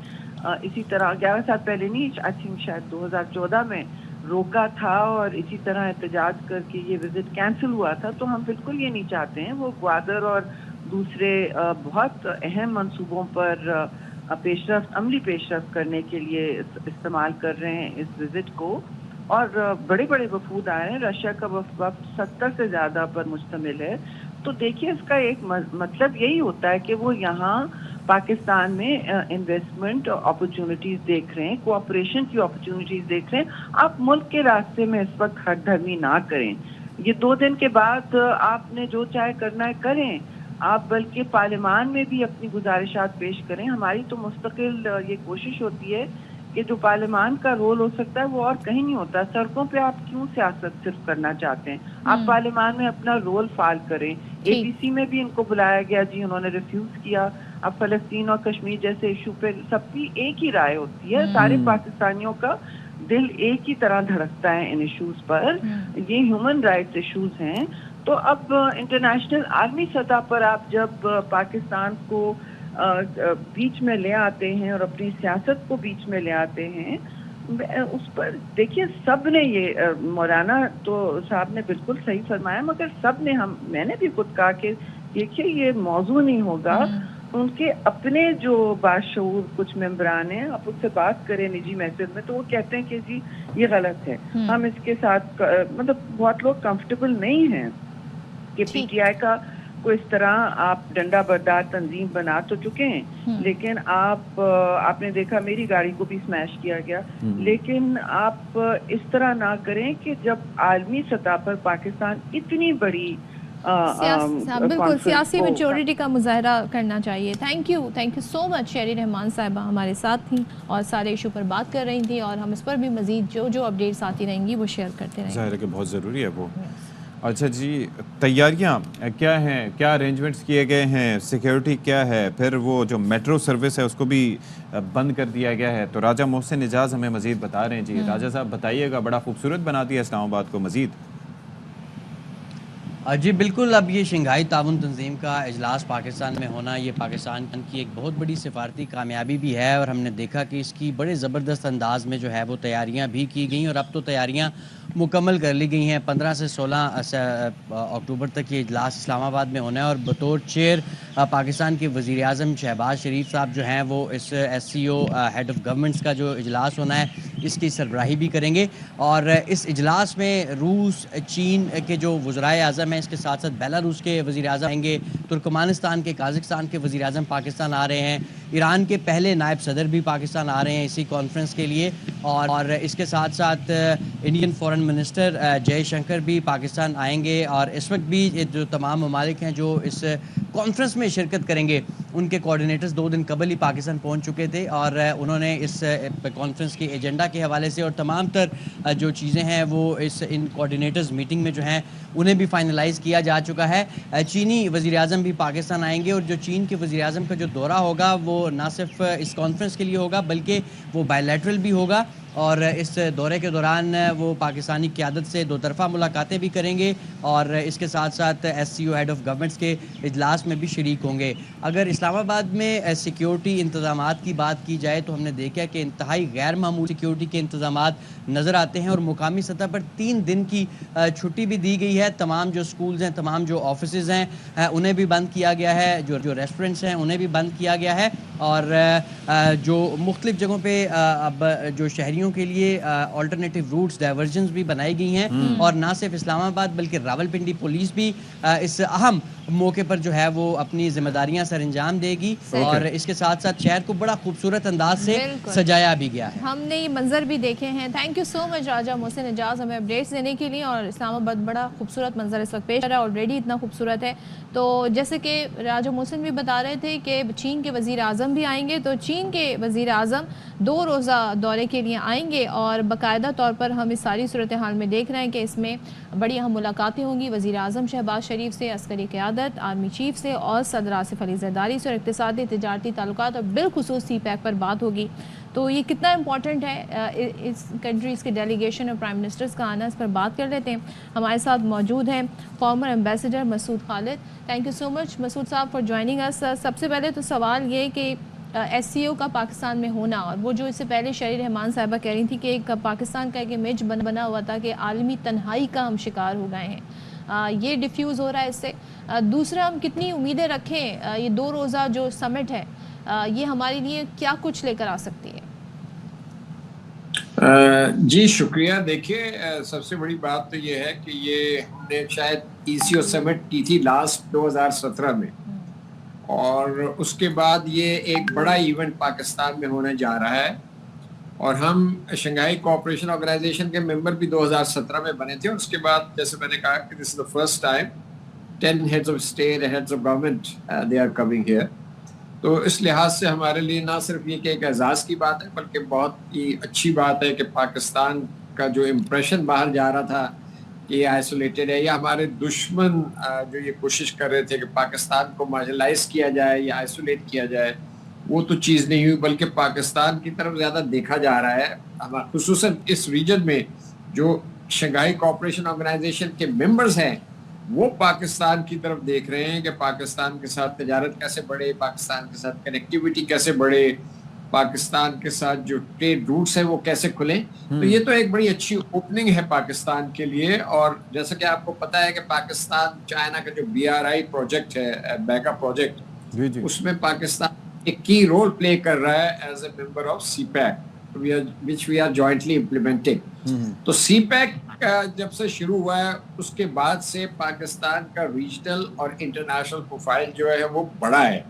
E: اسی طرح 11 سال پہلے نہیں, آئی تھنک شاید 2014 میں روکا تھا اور اسی طرح احتجاج کر کے یہ وزٹ کینسل ہوا تھا. تو ہم بالکل یہ نہیں چاہتے ہیں, وہ گوادر اور دوسرے بہت اہم منصوبوں پر عملی پیش رفت کرنے کے لیے استعمال کر رہے ہیں اس وزٹ کو, اور بڑے بڑے وفود آئے ہیں, رشیا کا وفد 70 سے زیادہ پر مشتمل ہے. تو دیکھیے اس کا ایک مطلب یہی ہوتا ہے کہ وہ یہاں پاکستان میں انویسٹمنٹ اپرچونٹیز دیکھ رہے ہیں, کوآپریشن کی اپرچونٹیز دیکھ رہے ہیں. آپ ملک کے راستے میں اس وقت ہٹ دھرمی نہ کریں. یہ 2 دن کے بعد آپ نے جو چاہے کرنا ہے کریں, آپ بلکہ پارلیمان میں بھی اپنی گزارشات پیش کریں. ہماری تو مستقل یہ کوشش ہوتی ہے کہ جو پارلیمان کا رول ہو سکتا ہے وہ اور کہیں نہیں ہوتا. سڑکوں پہ آپ کیوں سیاست صرف کرنا چاہتے ہیں؟ آپ پارلیمان میں اپنا رول فعال کریں. اے پی سی میں بھی ان کو بلایا گیا, جی انہوں نے ریفیوز کیا. اب فلسطین اور کشمیر جیسے ایشو پہ سب کی ایک ہی رائے ہوتی ہے, سارے پاکستانیوں کا دل ایک ہی طرح دھڑکتا ہے ان ایشوز پر. یہ ہیومن رائٹس ایشوز ہیں. تو اب انٹرنیشنل عالمی سطح پر آپ جب پاکستان کو بیچ میں لے آتے ہیں اور اپنی سیاست کو بیچ میں لے آتے ہیں, اس پر دیکھیے سب نے یہ مولانا تو صاحب نے بالکل صحیح فرمایا, مگر سب نے میں نے بھی خود کہا کہ دیکھیے یہ موضوع نہیں ہوگا. ان کے اپنے جو باشعور کچھ ممبران ہیں, آپ اس سے بات کریں نجی محفل میں تو وہ کہتے ہیں کہ جی یہ غلط ہے, ہم اس کے ساتھ مطلب بہت لوگ کمفرٹیبل نہیں ہیں کہ پی ٹی آئی کا کو اس طرح آپ ڈنڈا بردار تنظیم بنا تو چکے ہیں, لیکن آپ نے دیکھا میری گاڑی کو بھی سمیش کیا گیا. لیکن آپ اس طرح نہ کریں کہ جب عالمی سطح پر پاکستان اتنی بڑی
A: بالکل سیاسی میچورٹی کا مظاہرہ کرنا چاہیے. تھینک یو سو مچ. شہری رحمان صاحبہ ہمارے ساتھ تھیں اور سارے ایشو پر بات کر رہی تھیں, اور ہم اس پر بھی مزید جو اپڈیٹس آتی رہیں گی وہ شیئر کرتے رہیں گے.
B: ظاہر ہے کہ بہت ضروری ہے وہ. اچھا جی, تیاریاں کیا ہیں, کیا ارینجمنٹس کیے گئے ہیں, سیکیورٹی کیا ہے, پھر وہ جو میٹرو سروس ہے اس کو بھی بند کر دیا گیا ہے. تو راجہ محسن اعجاز ہمیں مزید بتا رہے ہیں. جی راجہ صاحب بتائیے گا, بڑا خوبصورت بنا دیا اسلام آباد کو مزید.
F: جی بالکل, اب یہ شنگھائی تعاون تنظیم کا اجلاس پاکستان میں ہونا یہ پاکستان کی ایک بہت بڑی سفارتی کامیابی بھی ہے, اور ہم نے دیکھا کہ اس کی بڑے زبردست انداز میں جو ہے وہ تیاریاں بھی کی گئیں, اور اب تو تیاریاں مکمل کر لی گئی ہیں. 15 سے 16 اکتوبر تک یہ اجلاس اسلام آباد میں ہونا ہے, اور بطور چیئر پاکستان کے وزیر اعظم شہباز شریف صاحب جو ہیں وہ اس S C O head of governments کا جو اجلاس ہونا ہے اس کی سربراہی بھی کریں گے. اور اس اجلاس میں روس, چین کے جو وزرائے اعظم ہیں, اس کے ساتھ ساتھ بیلاروس کے وزیر اعظم آئیں گے, ترکمانستان کے, قازقستان کے وزیر اعظم پاکستان آ رہے ہیں, ایران کے پہلے نائب صدر بھی پاکستان آ رہے ہیں اسی کانفرنس کے لیے, اور اس کے ساتھ ساتھ انڈین فورن منسٹر جے شنکر بھی پاکستان آئیں گے. اور اس وقت بھی جو تمام ممالک ہیں جو اس کانفرنس میں شرکت کریں گے ان کے کوارڈینیٹرز 2 دن قبل ہی پاکستان پہنچ چکے تھے, اور انہوں نے اس کانفرنس کے ایجنڈا کے حوالے سے اور تمام تر جو چیزیں ہیں وہ ان کوارڈینیٹرز میٹنگ میں جو ہیں انہیں بھی فائنلائز کیا جا چکا ہے. چینی وزیر اعظم بھی پاکستان آئیں گے, اور جو چین کے وزیر اعظم کا جو دورہ ہوگا وہ نہ صرف اس کانفرنس کے لیے ہوگا بلکہ وہ بائیلیٹرل بھی ہوگا, اور اس دورے کے دوران وہ پاکستانی قیادت سے 2 طرفہ ملاقاتیں بھی کریں گے, اور اس کے ساتھ ساتھ S C O head of governments کے اجلاس میں بھی شریک ہوں گے. اگر اسلام آباد میں سیکیورٹی انتظامات کی بات کی جائے تو ہم نے دیکھا کہ انتہائی غیر معمولی سیکیورٹی کے انتظامات نظر آتے ہیں, اور مقامی سطح پر 3 دن کی چھٹی بھی دی گئی ہے. تمام جو سکولز ہیں, تمام جو آفیسز ہیں انہیں بھی بند کیا گیا ہے, جو ریسٹورنٹس ہیں انہیں بھی بند کیا گیا ہے, اور جو مختلف جگہوں پہ اب جو شہریوں کے لیے آلٹرنیٹیو روٹس, ڈائیورژنز بھی بنائی گئی ہیں, اور نہ صرف اسلام آباد بلکہ راولپنڈی پولیس بھی اس اہم موقع پر جو ہے وہ اپنی ذمہ داریاں سر انجام دے گی اور اس کے ساتھ ساتھ شہر کو بڑا خوبصورت انداز سے سجایا بھی گیا ہے.
A: ہم نے یہ منظر بھی دیکھے ہیں. تھینک یو سو مچ راجہ محسن اعجاز ہمیں اپڈیٹس دینے کے لیے. اور اسلام آباد بڑا خوبصورت منظر اس وقت پیش آ رہا ہے, آلریڈی اتنا خوبصورت ہے. تو جیسے کہ راجہ محسن بھی بتا رہے تھے کہ چین کے وزیر اعظم بھی آئیں گے, تو چین کے وزیر اعظم 2 روزہ دورے کے لیے آئیں گے اور باقاعدہ طور پر ہم اس ساری صورتحال میں دیکھ رہے ہیں کہ اس میں بڑی اہم ملاقاتیں ہوں گی وزیر اعظم شہباز شریف سے, عسکری قیادت, آرمی چیف سے اور صدر آصف علی زرداری سے, اور اقتصادی تجارتی تعلقات اور بالخصوص سی پیک پر بات ہوگی. تو یہ کتنا امپورٹنٹ ہے اس کنٹریز کے ڈیلیگیشن اور پرائم منسٹرز کا آنا, اس پر بات کر لیتے ہیں. ہمارے ساتھ موجود ہیں former ambassador Masood Khalid. Thank you so much Masood صاحب فار جوائننگ اس. سب سے پہلے تو سوال یہ کہ ایس سی او کا پاکستان میں ہونا, اور وہ جو اس سے پہلے شہری رحمان صاحبہ کہہ رہی تھی کہ ایک پاکستان کا ایک امیج بنا ہوا تھا کہ عالمی تنہائی کا ہم شکار ہو گئے ہیں, یہ ڈیفیوز ہو رہا ہے اس سے. دوسرا, ہم کتنی امیدیں رکھیں یہ 2 روزہ جو سمٹ ہے یہ ہمارے لیے کیا کچھ لے کر آ سکتی ہے؟
G: جی شکریہ. دیکھیے سب سے بڑی بات تو یہ ہے کہ یہ ہم نے شاید ای سی او سمٹ کی تھی لاسٹ 2017 میں, اور اس کے بعد یہ ایک بڑا ایونٹ پاکستان میں ہونے جا رہا ہے. اور ہم شنگھائی کوآپریشن آرگنائزیشن کے ممبر بھی 2017 میں بنے تھے, اور اس کے بعد جیسے میں نے کہا کہ this is the first time 10 heads of state and heads of government they are coming here. تو اس لحاظ سے ہمارے لیے نہ صرف یہ کہ ایک اعزاز کی بات ہے بلکہ بہت ہی اچھی بات ہے کہ پاکستان کا جو امپریشن باہر جا رہا تھا کہ یہ آئسولیٹڈ ہے, یا ہمارے دشمن جو یہ کوشش کر رہے تھے کہ پاکستان کو مارجنلائز کیا جائے یا آئسولیٹ کیا جائے, وہ تو چیز نہیں ہوئی, بلکہ پاکستان کی طرف زیادہ دیکھا جا رہا ہے. خصوصاً اس ریجن میں جو شنگھائی کوآپریشن آرگنائزیشن کے ممبرز ہیں وہ پاکستان کی طرف دیکھ رہے ہیں کہ پاکستان کے ساتھ تجارت کیسے بڑھے, پاکستان کے ساتھ کنیکٹیوٹی کیسے بڑھے, پاکستان کے ساتھ جو ٹریڈ روٹس ہیں وہ کیسے کھلیں. تو یہ تو ایک بڑی اچھی اوپننگ ہے پاکستان کے لیے. اور جیسا کہ آپ کو پتا ہے کہ پاکستان چائنا کا جو BRI پروجیکٹ ہے, بیکا پروجیکٹ, اس میں پاکستان ایک کی رول پلے کر رہا ہے as a member of CPEC which we are jointly implementing. تو سی پیک جب سے شروع ہوا ہے اس کے بعد سے پاکستان کا ریجنل اور انٹرنیشنل پروفائل جو ہے وہ بڑا ہے.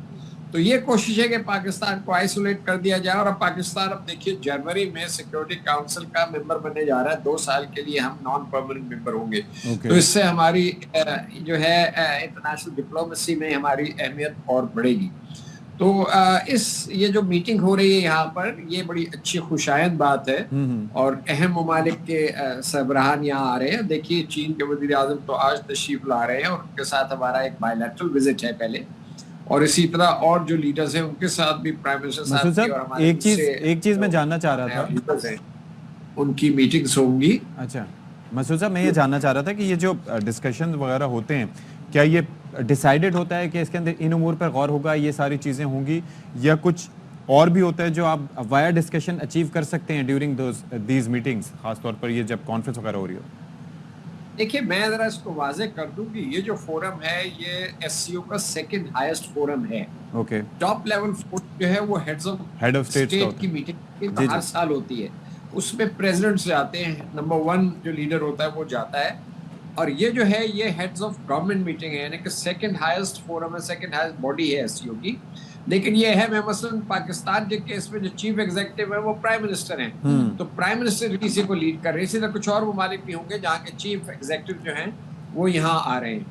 G: تو یہ کوشش ہے کہ پاکستان کو آئسولیٹ کر دیا جائے. اور اب پاکستان اب دیکھیے جنوری میں سیکورٹی کاؤنسل کا ممبر بننے جا رہا ہے, 2 سال کے لیے ہم نان پرماننٹ ممبر ہوں گے. تو اس سے ہماری جو ہے انٹرنیشنل ڈپلومیسی میں ہماری اہمیت اور بڑھے گی. تو یہ جو میٹنگ ہو رہی ہے یہاں پر, یہ بڑی اچھی خوشائند بات ہے, اور اہم ممالک کے سربراہان یہاں آ رہے ہیں. دیکھیے چین کے وزیر اعظم تو آج تشریف لا رہے ہیں, اور ان کے ساتھ ہمارا ایک بائی لیٹرل وزٹ ہے پہلے, اور اسی طرح اور جو لیڈرز ہیں ان کے ساتھ بھی پرائم منسٹر صاحب
B: ایک چیز میں جاننا چاہ رہا تھا,
G: ان کی میٹنگز ہوں گی.
B: اچھا مسعود صاحب, میں یہ جاننا چاہ رہا تھا کہ یہ جو ڈسکشن وغیرہ ہوتے ہیں کیا یہ ڈیسائیڈڈ ہوتا ہے کہ اس کے اندر ان امور پر غور ہوگا, یہ ساری چیزیں ہوں گی, یا کچھ اور بھی ہوتا ہے جو آپ وایا ڈسکشن اچیو کر سکتے ہیں ڈیورنگ دیز میٹنگز, خاص طور پر یہ جب کانفرنس وغیرہ ہو رہی ہو؟
G: دیکھیے میں ذرا اس کو واضح کر دوں کہ یہ جو فورم ہے یہ ایس سی او کا 2nd ہائیسٹ فورم ہے.
B: اوکے,
G: ٹاپ لیول فورم جو ہے وہ ہیڈ آف اسٹیٹ کی میٹنگ ہر سال ہوتی ہے. اس میں پریزیڈنٹس جاتے ہیں, نمبر 1 جو لیڈر ہوتا ہے وہ جاتا ہے. اور یہ جو ہے یہ ہیڈز آف گورنمنٹ میٹنگ ہے, یعنی کہ 2nd ہائیسٹ فورم ہے, 2nd ہائیسٹ باڈی ہے ایس سی او کی. لیکن یہ اہم ہے, مثلا پاکستان کے کیس میں جو چیف ایگزیکٹو ہے وہ پرائم منسٹر ہیں, تو پرائم منسٹر اسی کو لیڈ کر رہے ہیں. اسی طرح کچھ اور ممالک بھی ہوں گے جہاں کے چیف ایگزیکٹو جو ہیں وہ یہاں آ رہے ہیں.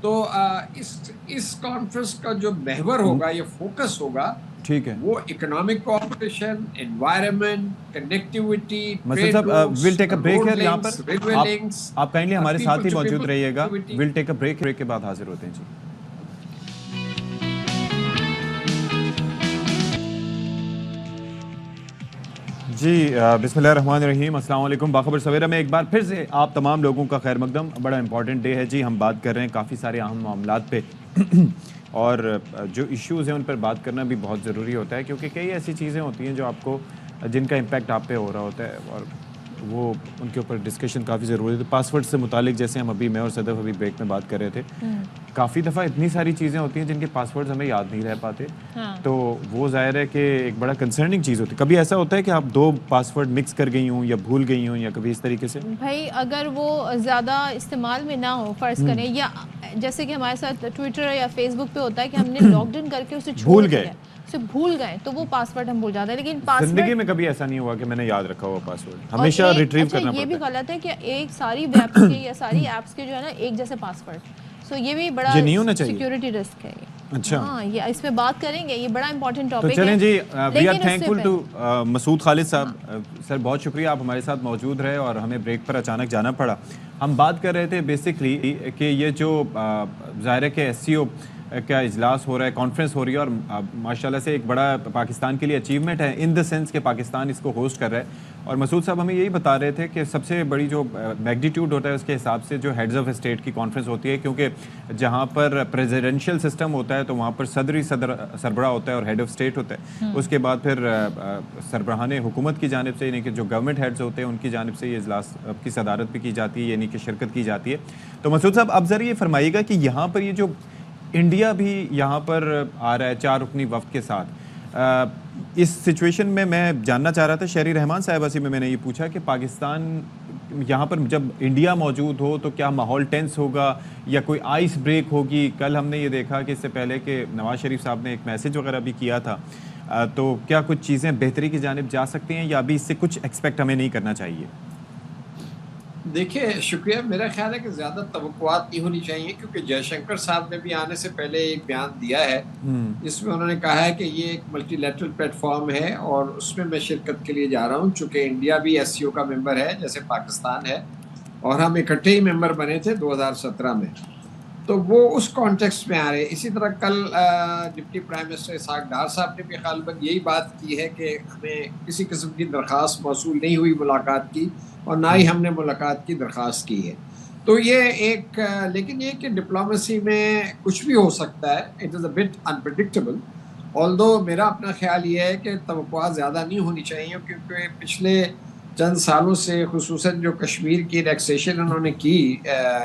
G: تو اس کانفرنس کا جو محور ہوگا, یہ فوکس ہوگا,
B: ٹھیک ہے,
G: وہ اکنامک کوآپریشن, انوائرمنٹ, کنیکٹیوٹی.
B: مسعود صاحب ویل ٹیک اے بریک ہے یہاں پر, آپ کائنڈلی ہمارے ساتھ ہی موجود رہیے گا. ویل ٹیک اے بریک کے بعد حاضر ہوتے ہیں. جی بسم اللہ الرحمن الرحیم. السلام علیکم. باخبر سویرا میں ایک بار پھر سے آپ تمام لوگوں کا خیر مقدم. بڑا امپورٹنٹ ڈے ہے جی, ہم بات کر رہے ہیں کافی سارے اہم معاملات پہ, اور جو ایشوز ہیں ان پر بات کرنا بھی بہت ضروری ہوتا ہے, کیونکہ کئی ایسی چیزیں ہوتی ہیں جو آپ کو, جن کا امپیکٹ آپ پہ ہو رہا ہوتا ہے, اور وہ ان کے اوپر ڈسکشن کافی ضروری ہے. پاسورڈ سے متعلق جیسے ہم ابھی میں اور صدف ابھی بریک میں بات کر رہے تھے, کافی دفعہ اتنی ساری چیزیں ہوتی ہیں جن کے پاسورڈز ہمیں یاد نہیں رہ پاتے, تو وہ ظاہر ہے کہ ایک بڑا کنسرننگ چیز ہوتی ہے. کبھی ایسا ہوتا ہے کہ آپ 2 پاسورڈ مکس کر گئی ہوں یا بھول گئی ہوں, یا کبھی اس طریقے سے؟
A: بھائی اگر وہ زیادہ استعمال میں نہ ہو, فرض کریں, یا جیسے کہ ہمارے ساتھ ٹویٹر یا فیس بک پہ ہوتا ہے کہ ہم نے لاک ڈاؤن کر کے اسے چھوڑ دیا، اسے بھول گئے تو وہ پاسورڈ ہم بھول جاتے ہیں. لیکن
B: زندگی میں کبھی ایسا نہیں ہوا کہ میں نے یاد رکھا ہوا پاسورڈ، ہمیشہ ریٹریو کرنا پڑتا ہے.
A: یہ بھی غلط ہے کہ ایک ساری ویبس کے یا ساری ایپس کے جو ہے نا ایک جیسے پاسورڈ، سو یہ بھی بڑا سیکیورٹی رسک ہے.
B: اچھا
A: ہاں یہ اس پہ بات کریں گے، یہ بڑا امپورٹنٹ
B: تو
A: ٹاپک ہے.
B: چلیں جی، وی آر تھینکفل ٹو مسعود خالد صاحب. سر بہت شکریہ، آپ ہمارے ساتھ موجود رہے اور ہمیں بریک پر اچانک جانا پڑا. ہم بات کر رہے تھے بیسکلی کہ یہ جو ظاہر ہے کہ ایس سی او کا اجلاس ہو رہا ہے، کانفرنس ہو رہی ہے، اور ماشاءاللہ سے ایک بڑا پاکستان کے لیے اچیومنٹ ہے ان دا سینس کہ پاکستان اس کو ہوسٹ کر رہا ہے. اور مسعود صاحب ہمیں یہی بتا رہے تھے کہ سب سے بڑی جو میگنیٹیوڈ ہوتا ہے اس کے حساب سے جو ہیڈز آف اسٹیٹ کی کانفرنس ہوتی ہے، کیونکہ جہاں پر پریزیڈنشیل سسٹم ہوتا ہے تو وہاں پر سربراہ ہوتا ہے اور ہیڈ آف اسٹیٹ ہوتا ہے. اس کے بعد پھر سربراہان حکومت کی جانب سے، یعنی کہ جو گورنمنٹ ہیڈز ہوتے ہیں ان کی جانب سے یہ اجلاس کی صدارت بھی کی جاتی ہے، یعنی کہ شرکت کی جاتی ہے. تو مسعود صاحب اب ذرا یہ فرمائیے گا کہ یہاں پر یہ جو انڈیا بھی یہاں پر آ رہا ہے 4 رکنی وفد کے ساتھ، اس سچویشن میں جاننا چاہ رہا تھا شہری رحمان صاحبہ سے میں نے یہ پوچھا کہ پاکستان یہاں پر جب انڈیا موجود ہو تو کیا ماحول ٹینس ہوگا یا کوئی آئس بریک ہوگی؟ کل ہم نے یہ دیکھا کہ اس سے پہلے کہ نواز شریف صاحب نے ایک میسج وغیرہ بھی کیا تھا، تو کیا کچھ چیزیں بہتری کی جانب جا سکتی ہیں یا ابھی اس سے کچھ ایکسپیکٹ ہمیں نہیں کرنا چاہیے؟
G: دیکھیے شکریہ، میرا خیال ہے کہ زیادہ توقعات نہیں ہونی چاہیے، کیونکہ جے شنکر صاحب نے بھی آنے سے پہلے ایک بیان دیا ہے جس میں انہوں نے کہا ہے کہ یہ ایک ملٹی لیٹرل پلیٹ فارم ہے اور اس میں شرکت کے لیے جا رہا ہوں، چونکہ انڈیا بھی ایس سی او کا ممبر ہے جیسے پاکستان ہے، اور ہم اکٹھے ہی ممبر بنے تھے 2017 میں، تو وہ اس کانٹیکسٹ میں آ رہے ہیں. اسی طرح کل deputy prime minister Ishaq Dar صاحب نے بھی غالباً یہی بات کی ہے کہ ہمیں کسی قسم کی درخواست موصول نہیں ہوئی ملاقات کی، اور نہ ہی ہم نے ملاقات کی درخواست کی ہے. تو یہ ایک لیکن یہ کہ ڈپلومیسی میں کچھ بھی ہو سکتا ہے، it is a but unpredictable. آلدو میرا اپنا خیال یہ ہے کہ توقعات زیادہ نہیں ہونی چاہیے، کیونکہ پچھلے چند سالوں سے خصوصاً جو کشمیر کی ریکسیشن انہوں نے کی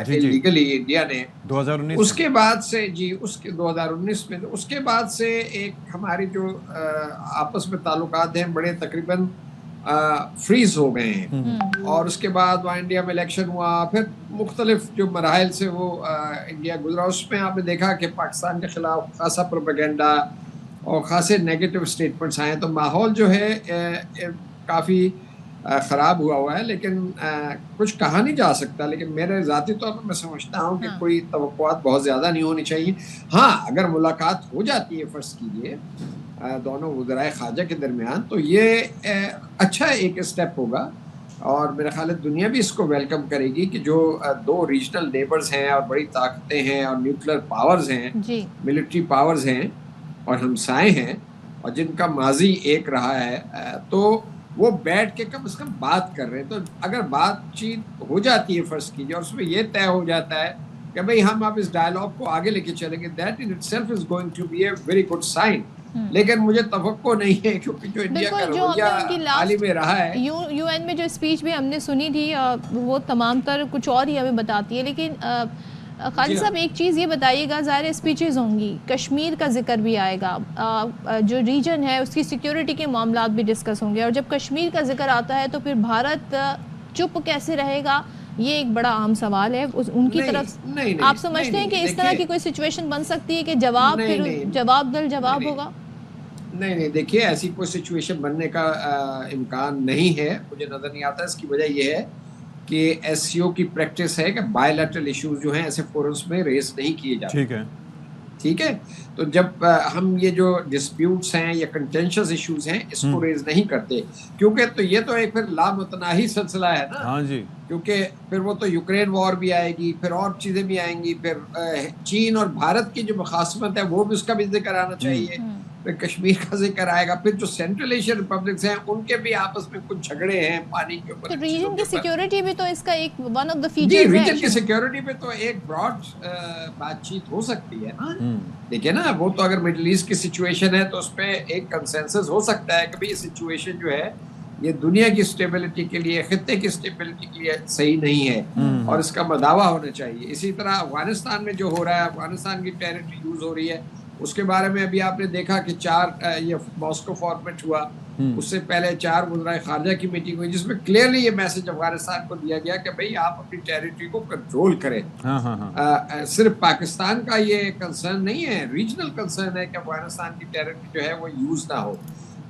G: لیگلی انڈیا نے 2019 اس کے بعد سے اس کے 2019 میں، اس کے بعد سے ایک ہماری جو آپس میں تعلقات ہیں بڑے تقریباً فریز ہو گئے ہیں. اور اس کے بعد وہاں انڈیا میں الیکشن ہوا، پھر مختلف جو مراحل سے وہ انڈیا گزرا، اس میں آپ نے دیکھا کہ پاکستان کے خلاف خاصا پروپیگنڈا اور خاصے نیگیٹو اسٹیٹمنٹس آئے، تو ماحول جو ہے کافی خراب ہوا ہے. لیکن کچھ کہا نہیں جا سکتا، لیکن میرے ذاتی طور پر میں سمجھتا ہوں کہ کوئی توقعات بہت زیادہ نہیں ہونی چاہیے. ہاں اگر ملاقات ہو جاتی ہے فرض کیجیے دونوں وزرائے خارجہ کے درمیان، تو یہ اچھا ایک اسٹیپ ہوگا، اور میرا خیال ہے دنیا بھی اس کو ویلکم کرے گی کہ جو 2 ریجنل نیبرز ہیں اور بڑی طاقتیں ہیں اور نیوکلیر پاورز ہیں، ملٹری پاورز ہیں اور ہمسائے ہیں، اور جن کا ماضی ایک رہا ہے، تو وہ بیٹھ کے کم از کم بات کر رہے ہیں. تو اگر بات چیت ہو جاتی ہے فرض کیجیے اور اس میں یہ طے ہو جاتا ہے کہ بھئی ہم اب اس ڈائلاگ کو آگے لے کے چلیں گے، that in itself is going to be a very good sign. لیکن مجھے توقع نہیں ہے، کیونکہ جو انڈیا کا رویہ حال ہی میں رہا ہے،
A: یو این میں جو اسپیچ بھی ہم نے سنی تھی وہ تمام تر کچھ اور ہی ہمیں بتاتی ہے. لیکن خالد صاحب ایک چیز یہ بتائیے گا، ظاہر اسپیچز ہوں گی، کشمیر کا ذکر بھی آئے گا، جو ریجن ہے اس کی سیکیورٹی کے معاملات بھی ڈسکس ہوں گے، اور جب کشمیر کا ذکر آتا ہے تو پھر بھارت چپ کیسے رہے گا؟ یہ ایک بڑا عام سوال ہے ان کی طرف. آپ سمجھتے ہیں کہ اس طرح کی کوئی سچویشن بن سکتی ہے کہ جواب دل جواب ہوگا؟
G: نہیں دیکھیے ایسی کوئی سچویشن بننے کا امکان نہیں ہے، مجھے نظر نہیں آتا. اس کی وجہ یہ ہے کہ ایس سی او کی پریکٹس ہے کہ بائی لیٹرل ایشوز جو ہیں ایسے فورمز میں ریز نہیں کیے جاتے. ٹھیک ہے، تو جب ہم یہ جو ڈسپیوٹس ہیں یا کنٹینشس ایشوز ہیں اس کو ریز نہیں کرتے، کیونکہ تو یہ تو ایک پھر لامتناہی سلسلہ ہے نا. ہاں جی، کیونکہ پھر وہ تو یوکرین وار بھی آئے گی، پھر اور چیزیں بھی آئیں گی، پھر چین اور بھارت کی جو مخاصمت ہے وہ بھی اس کا بھی ذکر آنا چاہیے، پھر کشمیر کا ذکر آئے گا، پھر جو سینٹرل ایشین ریپبلکس ہیں ان کے بھی آپس میں کچھ جھگڑے ہیں پانی کے اوپر.
A: تو ریجن کی سیکیورٹی بھی تو اس کا ایک ون آف دی فیچرز
G: ہے.
A: جی
G: ریجن کی سیکیورٹی پہ تو ایک براڈ بات چیت ہو سکتی ہے نا. دیکھیں نا، وہ تو اگر مڈل ایسٹ کی سچویشن ہے تو اس پہ ایک کنسنسس ہو سکتا ہے کہ بھئی یہ سچویشن جو ہے یہ دنیا کی اسٹیبلٹی کے لیے، خطے کی اسٹیبلٹی کے لیے صحیح نہیں ہے اور اس کا مداوع ہونا چاہیے. اسی طرح افغانستان میں جو ہو رہا ہے، افغانستان کی ٹیریٹری یوز ہو رہی ہے، اس کے بارے میں ابھی آپ نے دیکھا کہ 4 یہ ماسکو فارمیٹ ہوا اس سے پہلے 4 وزرائے خارجہ کی میٹنگ ہوئی جس میں کلیئرلی یہ میسج افغانستان کو دیا گیا کہ بھئی آپ اپنی ٹیریٹری کو کنٹرول کریں. صرف پاکستان کا یہ کنسرن نہیں ہے, ریجنل کنسرن ہے کہ افغانستان کی ٹیریٹری جو ہے وہ یوز نہ ہو.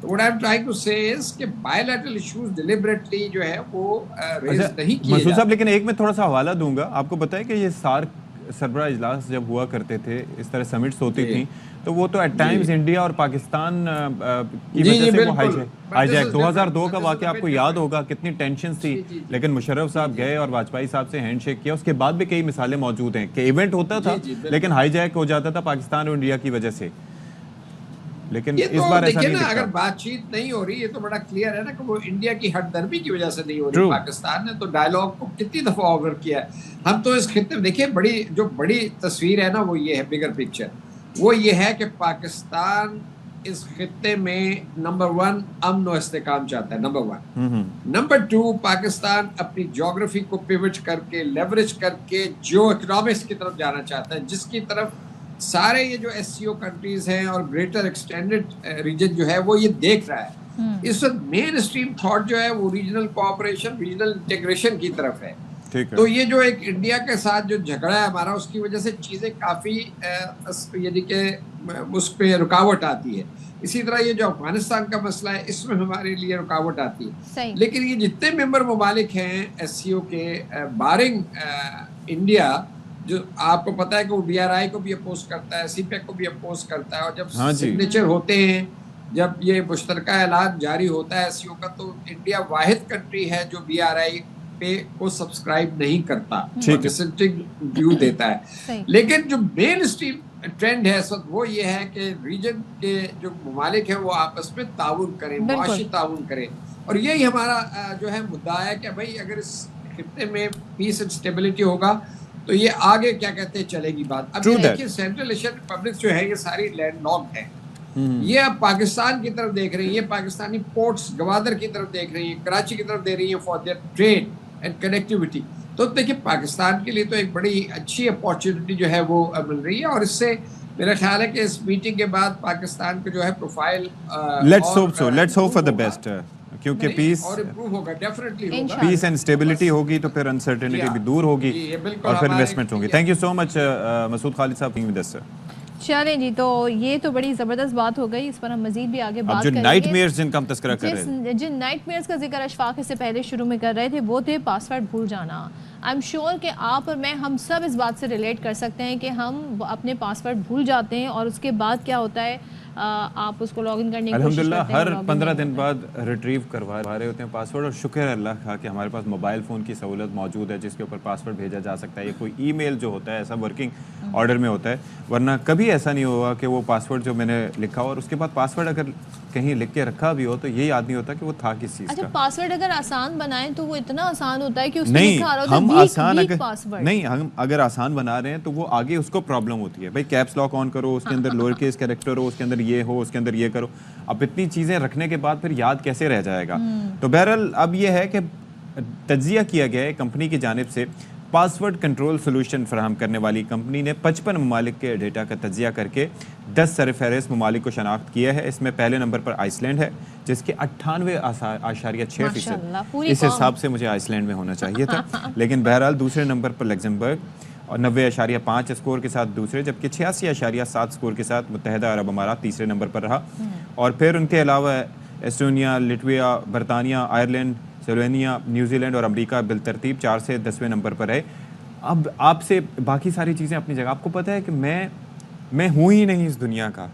G: تو what I'm trying to say is کہ bilateral issues deliberately جو ہے وہ ریز نہیں کیے
B: مسعود صاحب, لیکن ایک میں تھوڑا سا حوالہ دوں گا. آپ کو پتہ ہے کہ یہ سارک سربراہ اجلاس جب ہوا کرتے تھے, اس طرح سمٹس ہوتی تھیں, تو وہ تو ایٹ ٹائمز انڈیا اور پاکستان کی وجہ سے وہ ہائی جیک 2002 کا واقعہ آپ کو یاد ہوگا, کتنی ٹینشنز تھی, لیکن مشرف صاحب گئے اور واجپئی صاحب سے ہینڈ شیک کیا. اس کے بعد بھی کئی مثالیں موجود ہیں کہ ایونٹ ہوتا تھا لیکن ہائی جیک ہو جاتا تھا پاکستان اور انڈیا کی وجہ سے. لیکن اس بار ایسا نہیں دکھتا.
G: اگر بات چیت نہیں ہو رہی, یہ تو بڑا کلیئر ہے نا کہ وہ انڈیا کی ہٹ درمی کی وجہ سے نہیں ہو رہی. پاکستان نے تو ڈائیلاگ کو کتنی دفعہ اوور کیا ہے. ہم تو اس خطے میں دیکھیں بڑی تصویر ہے نا, وہ یہ ہے بگر پکچر, وہ یہ ہے کہ پاکستان اس خطے میں نمبر 1 امن و استحکام چاہتا ہے, نمبر 1. نمبر 2, پاکستان اپنی جیوگرافی کو پیوٹ کر کے لیوریج کر کے جو اکنامکس کی طرف جانا چاہتا ہے, جس کی طرف سارے یہ جو ایس سی او کنٹریز ہیں اور گریٹر ایکسٹینڈڈ ریجن جو ہے وہ یہ دیکھ رہا ہے. اس وقت مین اسٹریم تھاٹ جو ہے وہ ریجنل کوآپریشن, ریجنل انٹیگریشن کی طرف ہے. تو یہ جو ایک انڈیا کے ساتھ جو جھگڑا ہے ہمارا, اس کی وجہ سے چیزیں کافی یعنی کہ اس پہ رکاوٹ آتی ہے. اسی طرح یہ جو افغانستان کا مسئلہ ہے, اس میں ہمارے لیے رکاوٹ آتی ہے. لیکن یہ جتنے ممبر ممالک ہیں ایس سی او کے, بارنگ انڈیا, جو آپ کو پتا ہے کہ وہ بی آر آئی کو بھی اپوز کرتا ہے, سی پیک کو بھی اپوز کرتا ہے, اور جب سگنیچر ہوتے ہیں, جب یہ مشترکہ اعلان جاری ہوتا ہے ایس سی او کا, تو انڈیا واحد کنٹری ہے جو بی آر آئی پہ کو سبسکرائب نہیں کرتا, ڈسنٹنگ ویو دیتا ہے. لیکن جو مین اسٹریم ٹرینڈ ہے اس وقت وہ یہ ہے کہ ریجن کے جو ممالک ہیں وہ آپس میں تعاون کریں, معاشی تعاون کریں. اور یہی ہمارا جو ہے مدعا ہے کہ بھائی اگر اس خطے میں پیس اینڈ اسٹیبلٹی ہوگا تو یہ آگے کیا کہتے ہیں چلے گی بات. اب یہ دیکھیے سینٹرل ایشین ریپبلکس جو ہے یہ ساری لینڈ لاکڈ ہیں, یہ اب پاکستان کی طرف دیکھ رہی ہیں, یہ پاکستانی پورٹس گوادر کی طرف دیکھ رہی ہیں, کراچی کی طرف دے رہی ہیں for their trade and connectivity. تو دیکھیے پاکستان کے لیے تو ایک بڑی اچھی اپارچونیٹی جو ہے وہ مل رہی ہے, اور اس سے میرا خیال ہے کہ اس میٹنگ کے بعد پاکستان کا جو ہے profile
B: let's hope for the best, کیونکہ پیس اینڈ اسٹیبلٹی ہوگی تو پھر انسرٹنٹی بھی دور ہوگی اور پھر انویسٹمنٹ ہوگی. تھینک یو سو مچ مسعود خالد صاحب being with us, sir.
A: چلیں جی, تو یہ تو بڑی زبردست بات ہو گئی, اس پر ہم مزید بھی آگے بات
B: کریں گے. جو نائٹ میئرز جن کا ہم تذکرہ کر رہے ہیں,
A: جن نائٹ میئرز کا ذکر اشفاق اس سے پہلے شروع میں کر رہے تھے, وہ تھے پاسورڈ بھول جانا. آئی ایم شیور کہ آپ اور میں, ہم سب اس بات سے ریلیٹ کر سکتے ہیں کہ ہم اپنے پاسورڈ بھول جاتے ہیں, اور اس کے بعد کیا ہوتا ہے, آپ اس کو لاگ ان کرنے کی کوشش کرتے ہیں,
B: ہر 15 دن بعد ریٹریو کروا رہے ہوتے ہیں پاسورڈ. اور شکر ہے اللہ کا کہ ہمارے پاس موبائل فون کی سہولت موجود ہے جس کے اوپر پاسورڈ بھیجا جا سکتا ہے, یا کوئی ای میل جو ہوتا ہے ایسا ورکنگ آرڈر میں ہوتا ہے. ورنہ کبھی ایسا نہیں ہوگا کہ وہ پاسورڈ جو میں نے لکھا ہو اور اس کے بعد پاسورڈ اگر کہیں لکھ کے رکھا بھی ہو تو یہ یاد نہیں ہوتا کہ وہ تھا کس چیز کا.
A: اچھا, پاسورڈ اگر آسان بنائیں تو وہ اتنا آسان ہوتا ہے کہ اس میں لکھا رہا ہوتا ہے ویک پاسورڈ.
B: نہیں, ہم اگر آسان بنا رہے ہیں تو وہ آگے اس کو پرابلم ہوتی ہے. بھائی کیپس لاک آن کرو, اس کے اندر لوور کیس کیریکٹر ہو, اس کے اندر یہ ہو, اس کے اندر یہ کرو. اب اتنی چیزیں رکھنے کے بعد پھر یاد کیسے رہ جائے گا. تو بہرحال اب یہ ہے کہ تجزیہ کیا گیا ہے کمپنی کی جانب سے. پاسورڈ کنٹرول سولوشن فراہم کرنے والی کمپنی نے 55 ممالک کے ڈیٹا کا تجزیہ کر کے 10 سرفہرست ممالک کو شناخت کیا ہے. اس میں پہلے نمبر پر آئس لینڈ ہے جس کے 98.6%. اس حساب سے مجھے آئس لینڈ میں ہونا چاہیے تھا, لیکن بہرحال دوسرے نمبر پر لگزمبرگ اور 90.5 اسکور کے ساتھ دوسرے, جبکہ 86.7 اسکور کے ساتھ متحدہ عرب امارات تیسرے نمبر پر رہا. اور پھر ان کے علاوہ ایسٹونیا, لٹویا, برطانیہ, آئرلینڈ, سلوینیا, نیوزی لینڈ اور امریکہ بالترتیب 4 سے 10ویں نمبر پر ہے. اب آپ سے باقی ساری چیزیں اپنی جگہ. آپ کو پتہ ہے کہ میں ہوں ہی نہیں اس دنیا کا,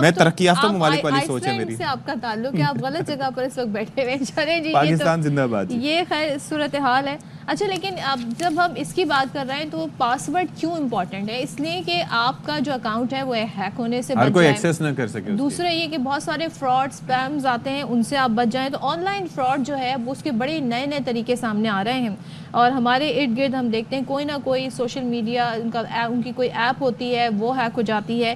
B: میں ترقی یافتہ ممالک والی سوچ ہے میری.
A: سے آپ کا تعلق ہے, آپ غلط جگہ پر اس وقت بیٹھے ہوئے. چلیں جی,
B: پاکستان زندہ باد.
A: یہ خیر صورتحال ہے. اچھا, لیکن اب جب ہم اس کی بات کر رہے ہیں تو پاسورڈ کیوں امپورٹنٹ ہے؟ اس لیے کہ آپ کا جو اکاؤنٹ ہے وہ ہیک ہونے سے بچ جائے,
B: ہر کوئی ایکسیس نہ کر سکے.
A: دوسرا یہ کہ بہت سارے فراڈ اسپیمز آتے ہیں, ان سے آپ بچ جائیں. تو آن لائن فراڈ جو ہے وہ اس کے بڑے نئے طریقے سامنے آ رہے ہیں, اور ہمارے ارد گرد ہم دیکھتے ہیں کوئی نہ کوئی سوشل میڈیا ان کی کوئی ایپ ہوتی ہے وہ ہیک ہو جاتی ہے,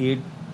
H: 8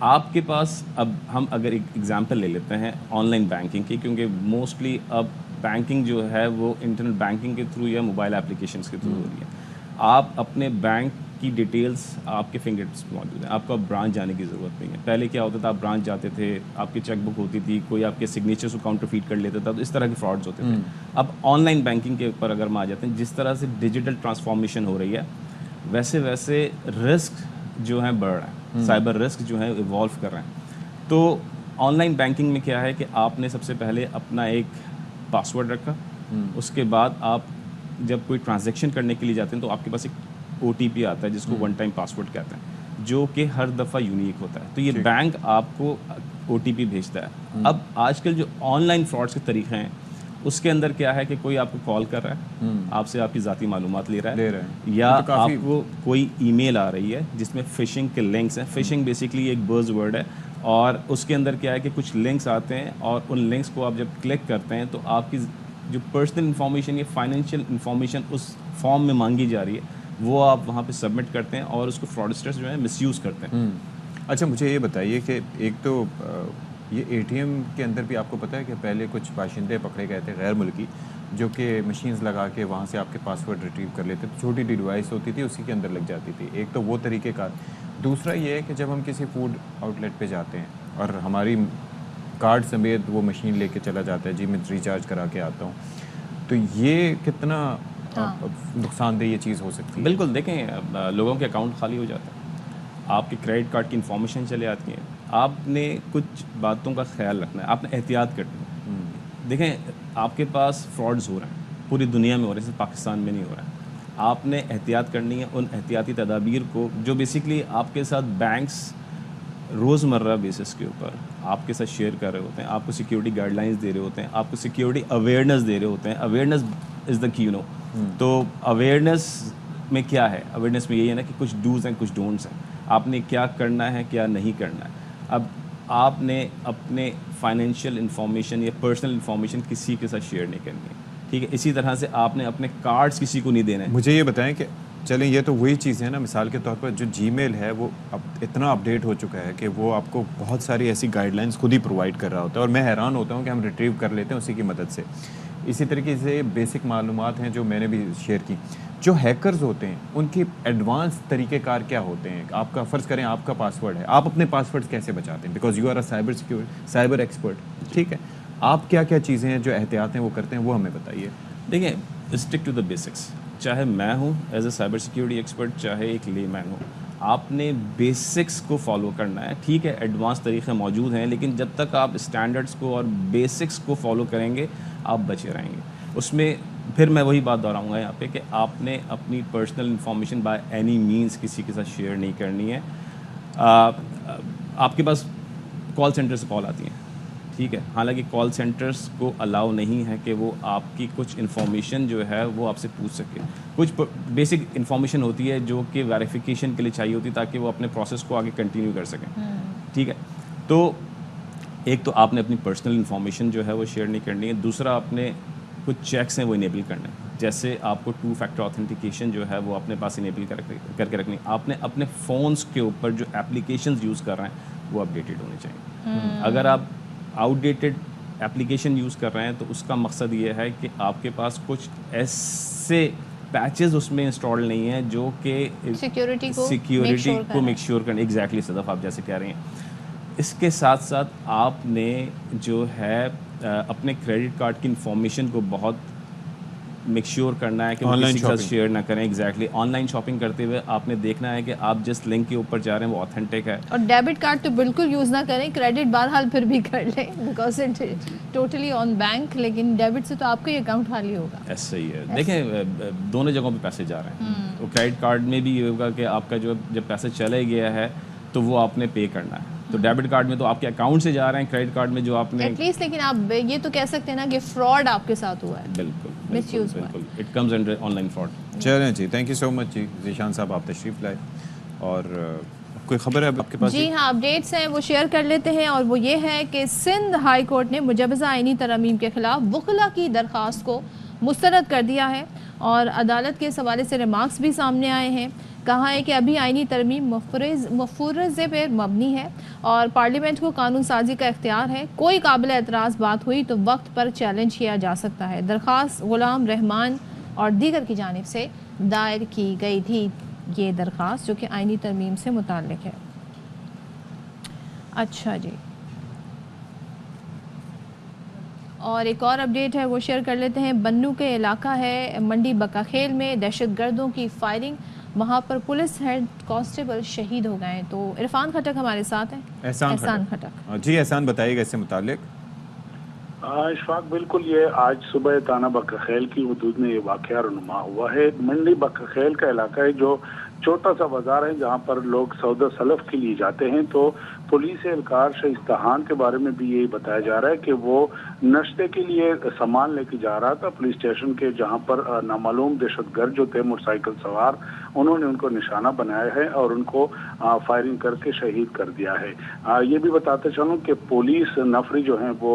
H: آپ کے پاس اب ہم اگر ایک ایگزامپل لے لیتے ہیں آن لائن بینکنگ کی، کیونکہ موسٹلی اب بینکنگ جو ہے وہ انٹرنیٹ بینکنگ کے تھرو یا موبائل اپلیکیشنس کے تھرو ہو رہی ہے. آپ اپنے بینک کی ڈیٹیلز آپ کے فنگر ٹپس پہ موجود ہیں، آپ کو اب برانچ جانے کی ضرورت نہیں ہے. پہلے کیا ہوتا تھا، آپ برانچ جاتے تھے، آپ کی چیک بک ہوتی تھی، کوئی آپ کے سگنیچرس کو کاؤنٹر فیٹ کر لیتا تھا، تو اس طرح کے فراڈز ہوتے تھے. اب آن لائن بینکنگ کے اوپر اگر ہم آ جاتے ہیں، جس طرح سے ڈیجیٹل ٹرانسفارمیشن ہو رہی ہے ویسے ویسے رسک جو ہیں بڑھ رہے ہیں، سائبر رسک جو ہیں ایوالو کر رہے ہیں. تو آن لائن بینکنگ میں کیا ہے کہ آپ نے سب سے پہلے اپنا ایک پاسورڈ رکھا، اس کے بعد آپ جب کوئی ٹرانزیکشن کرنے کے لیے جاتے ہیں تو آپ کے پاس ایک او ٹی پی آتا ہے جس کو ون ٹائم پاسورڈ کہتے ہیں، جو کہ ہر دفعہ یونیک ہوتا ہے. تو یہ بینک آپ کو او ٹی پی بھیجتا ہے. اب آج کل جو آن لائن فراڈس کے طریقے ہیں اس کے اندر کیا ہے کہ کوئی آپ کو کال کر رہا ہے، آپ سے آپ کی ذاتی معلومات لے رہا ہے، یا آپ کو کوئی ای میل آ رہی ہے جس میں فشنگ کے لنکس ہیں. فشنگ بیسکلی ایک بز ورڈ ہے، اور اس کے اندر کیا ہے کہ کچھ لنکس آتے ہیں اور ان لنکس کو آپ جب کلک کرتے ہیں تو آپ کی جو پرسنل انفارمیشن یا فائنینشیل انفارمیشن اس فارم میں مانگی جا رہی ہے وہ آپ وہاں پہ سبمٹ کرتے ہیں اور اس کو فراڈسٹرز جو ہیں مس یوز کرتے ہیں.
B: اچھا مجھے یہ بتائیے کہ ایک تو یہ اے ٹی ایم کے اندر بھی آپ کو پتہ ہے کہ پہلے کچھ باشندے پکڑے گئے تھے غیر ملکی جو کہ مشینز لگا کے وہاں سے آپ کے پاسورڈ ریٹریو کر لیتے تھے. چھوٹی سی ڈیوائس ہوتی تھی، اسی کے اندر لگ جاتی تھی. ایک تو وہ طریقہ کار. دوسرا یہ ہے کہ جب ہم کسی فوڈ آؤٹ لیٹ پہ جاتے ہیں اور ہماری کارڈ سمیت وہ مشین لے کے چلا جاتا ہے، جی میں ریچارج کرا کے آتا ہوں، تو یہ کتنا نقصان دہ یہ چیز ہو سکتی ہے؟
H: بالکل، دیکھیں لوگوں کے اکاؤنٹ خالی ہو جاتے ہیں، آپ کے کریڈٹ کارڈ کی انفارمیشن چلے آتی ہیں. آپ نے کچھ باتوں کا خیال رکھنا ہے، آپ نے احتیاط کرنی ہے. دیکھیں آپ کے پاس فراڈز ہو رہے ہیں، پوری دنیا میں ہو رہے ہیں، صرف پاکستان میں نہیں ہو رہا ہے. آپ نے احتیاط کرنی ہے. ان احتیاطی تدابیر کو جو بیسکلی آپ کے ساتھ بینکس روزمرہ بیسس کے اوپر آپ کے ساتھ شیئر کر رہے ہوتے ہیں، آپ کو سیکیورٹی گائیڈ لائنس دے رہے ہوتے ہیں، آپ کو سیکیورٹی اویئرنیس دے رہے ہوتے ہیں. اویئرنیس از دا کی، تو اویئرنیس میں کیا ہے؟ اویئرنیس میں یہی ہے نا کہ کچھ ڈوز ہیں، کچھ ڈونٹس ہیں. آپ نے کیا کرنا ہے، کیا نہیں کرنا ہے. اب آپ نے اپنے فائنینشیل انفارمیشن یا پرسنل انفارمیشن کسی کے ساتھ شیئر نہیں کرنی ہے، ٹھیک ہے. اسی طرح سے آپ نے اپنے کارڈز کسی کو نہیں دینے.
B: مجھے یہ بتائیں کہ چلیں یہ تو وہی چیز ہے نا، مثال کے طور پر جو جی میل ہے وہ اب اتنا اپڈیٹ ہو چکا ہے کہ وہ آپ کو بہت ساری ایسی گائیڈ لائنس خود ہی پرووائڈ کر رہا ہوتا ہے، اور میں حیران ہوتا ہوں کہ ہم ریٹریو کر لیتے ہیں اسی کی مدد سے. اسی طریقے سے بیسک معلومات ہیں جو میں نے بھی شیئر کی. جو ہیکرز ہوتے ہیں ان کی ایڈوانس طریقہ کار کیا ہوتے ہیں؟ آپ کا فرض کریں آپ کا پاسورڈ ہے، آپ اپنے پاسورڈ کیسے بچاتے ہیں؟ Because you are a cyber expert, ٹھیک ہے. آپ کیا کیا چیزیں ہیں جو احتیاط ہیں وہ کرتے ہیں، وہ ہمیں بتائیے.
H: دیکھیں اسٹک ٹو دا بیسکس. چاہے میں ہوں as A cyber security expert, چاہے ایک لے مین ہوں، آپ نے بیسکس کو فالو کرنا ہے. ٹھیک ہے ایڈوانس طریقے موجود ہیں، لیکن جب تک آپ اسٹینڈرڈس کو اور بیسکس کو فالو کریں گے آپ بچے رہیں گے. اس میں پھر میں وہی بات دہراؤں گا یہاں پہ کہ آپ نے اپنی personal information by any means کسی کے ساتھ شیئر نہیں کرنی ہے. آپ کے پاس کال سینٹر سے کال آتی ہیں، ٹھیک ہے. حالانکہ کال سینٹرز کو الاؤ نہیں ہے کہ وہ آپ کی کچھ انفارمیشن جو ہے وہ آپ سے پوچھ سکے. کچھ بیسک انفارمیشن ہوتی ہے جو کہ ویریفیکیشن کے لیے چاہیے ہوتی ہے تاکہ وہ اپنے پروسیس کو آگے کنٹینیو کر سکیں، ٹھیک ہے. تو ایک تو آپ نے اپنی پرسنل انفارمیشن جو ہے وہ شیئر نہیں کرنی ہے. دوسرا آپ نے کچھ چیکس ہیں وہ انیبل کرنے ہیں. جیسے آپ کو 2 فیکٹر آتھینٹیکیشن جو ہے وہ اپنے پاس انیبل کر کے رکھنی. آپ نے اپنے فونس کے اوپر جو اپلیکیشنز یوز کر رہے ہیں وہ اپڈیٹڈ ہونے چاہیے. اگر آپ آؤٹ ڈیٹڈ اپلیکیشن یوز کر رہے ہیں تو اس کا مقصد یہ ہے کہ آپ کے پاس کچھ ایسے پیچز اس میں انسٹال نہیں ہیں جو کہ سیکیورٹی کو میک شیور کرنے. ایگزیکٹلی صدف آپ جیسے کہہ رہے ہیں. اس کے ساتھ ساتھ آپ نے جو ہے اپنے کریڈٹ کارڈ کی انفارمیشن کو بہت میک شیور کرنا ہے کہ وہ کسی کے ساتھ شیئر نہ کریں. ایگزیکٹلی آن لائن شاپنگ کرتے ہوئے آپ نے دیکھنا ہے کہ آپ جس لنک کے اوپر جا رہے ہیں وہ آتھینٹک ہے.
A: اور ڈیبٹ کارڈ تو بالکل یوز نہ کریں. کریڈٹ بہرحال پھر بھی کر لیں because it totally on bank, لیکن ڈیبٹ سے تو آپ کا ہی اکاؤنٹ خالی ہوگا.
H: ایسا ہی ہے. دیکھیں دونوں جگہوں پہ پیسے جا رہے ہیں. تو کریڈٹ کارڈ میں بھی یہ ہوگا کہ آپ کا جو جب پیسے چلے گیا ہے تو وہ آپ نے پے کرنا ہے. تو ڈیبٹ کارڈ میں تو آپ کے اکاؤنٹ سے جا رہے ہیں، کریڈٹ کارڈ میں جو آپ نے
A: ایٹ لیسٹ، لیکن آپ یہ تو کہہ سکتے ہیں نا کہ فراڈ آپ کے ساتھ ہوا ہے.
H: بالکل
A: مس یوز ہوا ہے.
H: It comes under on line fraud.
B: چلیں جی، تھینک یو سو مچ جی ذیشان صاحب، آپ تشریف لائے. اور کوئی خبر ہے آپ کے پاس؟
A: جی ہاں، اپڈیٹس ہیں وہ شیئر کر لیتے ہیں. اور وہ یہ ہے کہ سندھ ہائی کورٹ نے مجوزہ آئینی ترامیم کے خلاف وکلا کی درخواست کو مسترد کر دیا ہے، اور عدالت کے حوالے سے ریمارکس بھی سامنے آئے ہیں. کہا ہے کہ ابھی آئینی ترمیم مفروضے پر مبنی ہے اور پارلیمنٹ کو قانون سازی کا اختیار ہے. کوئی قابل اعتراض بات ہوئی تو وقت پر چیلنج کیا جا سکتا ہے. درخواست غلام رحمان اور دیگر کی جانب سے دائر کی گئی تھی یہ درخواست جو کہ آئینی ترمیم سے متعلق ہے. اچھا جی, اور ایک اور اپڈیٹ ہے وہ شیئر کر لیتے ہیں. بنو کے علاقہ ہے منڈی بکاخیل میں دہشت گردوں کی فائرنگ, وہاں پر پولیس ہیڈ کانسٹیبل شہید ہو گئے. تو عرفان خٹک ہمارے ساتھ ہیں. احسان خٹک
B: جی احسان بتائیے گا اس سے متعلق.
I: اشفاق, بالکل یہ آج صبح تانہ بکاخیل کی حدود میں یہ واقعہ رونما ہوا ہے. منڈی بکاخیل کا علاقہ ہے جو چھوٹا سا بازار ہے جہاں پر لوگ سودا سلف کے لیے جاتے ہیں. تو پولیس اہلکار شائستہان کے بارے میں بھی یہی بتایا جا رہا ہے کہ وہ نشتے کے لیے سامان لے کے جا رہا تھا پولیس اسٹیشن کے, جہاں پر نامعلوم دہشت گرد جو تھے موٹر سائیکل سوار, انہوں نے ان کو نشانہ بنایا ہے اور ان کو فائرنگ کر کے شہید کر دیا ہے. یہ بھی بتاتے چلوں کہ پولیس نفری جو ہیں وہ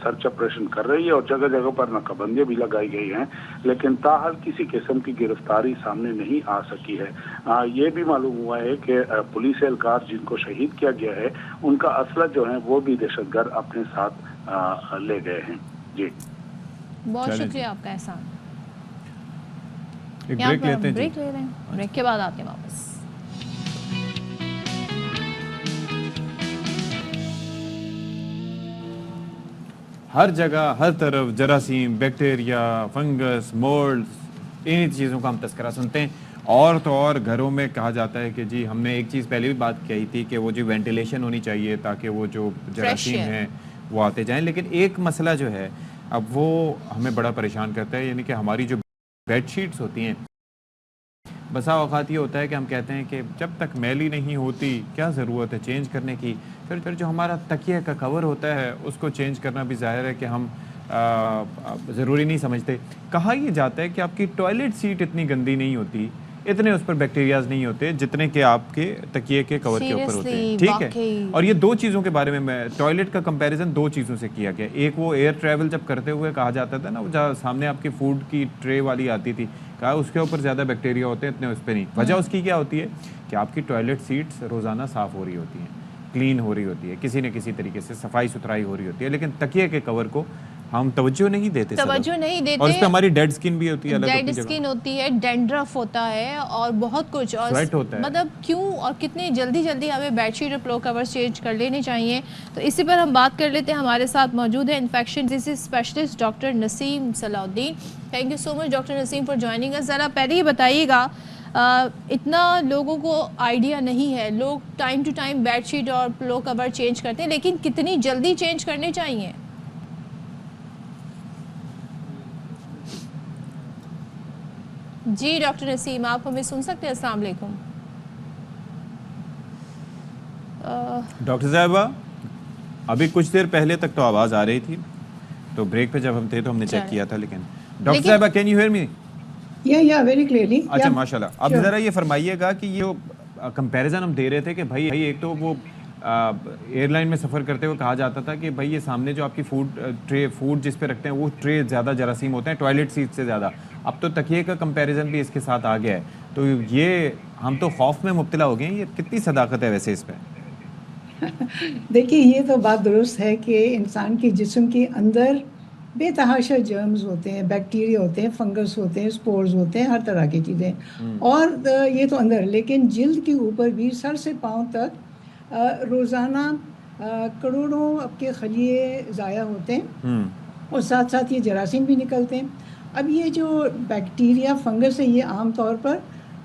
I: سرچ آپریشن کر رہی ہے اور جگہ جگہ پر ناکہ بندیاں بھی لگائی گئی ہیں, لیکن تاحال کسی قسم کی گرفتاری سامنے نہیں آ سکی ہے. یہ بھی معلوم ہوا ہے کہ پولیس اہلکار جن کو شہید کیا گیا ہے ان کا اسلحہ جو ہے وہ بھی دہشت گرد اپنے ساتھ لے گئے ہیں. جی
A: بہت شکریہ آپ کا احسان.
B: ایک بریک لیتے ہیں,
A: بریک لے رہے ہیں, بریک کے بعد آتے ہیں واپس.
B: ہر جگہ ہر طرف جراثیم, بیکٹیریا, فنگس, مولڈز, انہی چیزوں کا ہم تذکرہ سنتے ہیں. اور تو اور گھروں میں کہا جاتا ہے کہ جی ہم نے ایک چیز پہلے بھی بات کہی تھی کہ وہ جو وینٹیلیشن ہونی چاہیے تاکہ وہ جو جراثیم ہیں وہ آتے جائیں. لیکن ایک مسئلہ جو ہے اب وہ ہمیں بڑا پریشان کرتا ہے, یعنی کہ ہماری جو بیڈ شیٹس ہوتی ہیں, بسا اوقات یہ ہوتا ہے کہ ہم کہتے ہیں کہ جب تک میلی نہیں ہوتی کیا ضرورت ہے چینج کرنے کی. پھر جو ہمارا تکیے کا کور ہوتا ہے اس کو چینج کرنا بھی ظاہر ہے کہ ہم ضروری نہیں سمجھتے. کہا یہ جاتا ہے کہ آپ کی ٹوائلٹ سیٹ اتنی گندی نہیں ہوتی, اتنے اس پر بیکٹیریاز نہیں ہوتے جتنے کہ آپ کے تکیے کے کور کے اوپر ہوتے ہیں. ٹھیک ہے, اور یہ دو چیزوں کے بارے میں ٹوائلٹ کا کمپیریزن دو چیزوں سے کیا گیا. ایک وہ ایئر ٹریول جب کرتے ہوئے کہا جاتا تھا نا, وہ جہاں سامنے آپ کی فوڈ کی ٹرے والی آتی تھی, کہا اس کے اوپر زیادہ بیکٹیریا ہوتے ہیں, اتنے اس پہ نہیں. وجہ اس کی کیا ہوتی ہے کہ آپ کی ٹوائلٹ سیٹس روزانہ صاف ہو رہی ہوتی ہیں, کلین ہو رہی ہوتی ہے, کسی نہ کسی طریقے سے صفائی ستھرائی ہو رہی ہوتی ہے. لیکن تکیے کے کور کو ہم توجہ نہیں دیتے, اور اس پہ ہماری ڈیڈ سکن بھی ہوتی ہے,
A: ڈیڈ سکن ہوتی ہے, ڈینڈرف ہوتا ہے اور بہت کچھ, اور مطلب کیوں اور کتنی جلدی ہمیں بیڈ شیٹ اور پلو کور چینج کر لینے چاہیے. تو اسی پر ہم بات کر لیتے ہیں. ہمارے ساتھ موجود ہے infection disease specialist doctor Naseem Salahuddin. Thank you so much doctor Naseem for joining us. ذرا پہلے ہی بتائیے گا, اتنا لوگوں کو آئیڈیا نہیں ہے, لوگ time to time bed sheet اور پلو کور چینج کرتے ہیں, لیکن کتنی جلدی چینج کرنے چاہیے؟ جی ڈاکٹر نسیم, آپ ہمیں سن سکتے ہیں؟ السلام علیکم
B: ڈاکٹر صاحبہ. ابھی کچھ دیر پہلے تک تو آواز آ رہی تھی, تو بریک پہ جب ہم تھے تو ہم نے چیک کیا تھا. لیکن ڈاکٹر صاحبہ کین یو ہیئر می؟
J: یا ویری کلیئرلی.
B: اچھا ماشاءاللہ. اب ذرا یہ فرمائیے گا کہ یہ کمپیریزن ہم دے رہے تھے کہ بھائی ایک تو وہ ایئر لائن میں سفر کرتے ہوئے کہا جاتا تھا کہ بھائی یہ سامنے جو آپ کی فوڈ جس پہ رکھتے ہیں وہ ٹرے زیادہ جراثیم ہوتے ہیں ٹوائلٹ سیٹ سے زیادہ. اب تو تکیے کا کمپیریزن بھی اس کے ساتھ آ گیا ہے. تو یہ ہم تو خوف میں مبتلا ہو گئے ہیں. یہ کتنی صداقت ہے ویسے اس پہ؟
J: دیکھیے, یہ تو بات درست ہے کہ انسان کے جسم کے اندر بے تحاشا جرمز ہوتے ہیں, بیکٹیریا ہوتے ہیں, فنگس ہوتے ہیں, سپورز ہوتے ہیں, ہر طرح کی چیزیں. اور یہ تو اندر, لیکن جلد کے اوپر بھی سر سے پاؤں تک روزانہ کروڑوں آپ کے خلیے ضائع ہوتے ہیں, اور ساتھ ساتھ یہ جراثیم بھی نکلتے ہیں. اب یہ جو بیکٹیریا فنگس ہے یہ عام طور پر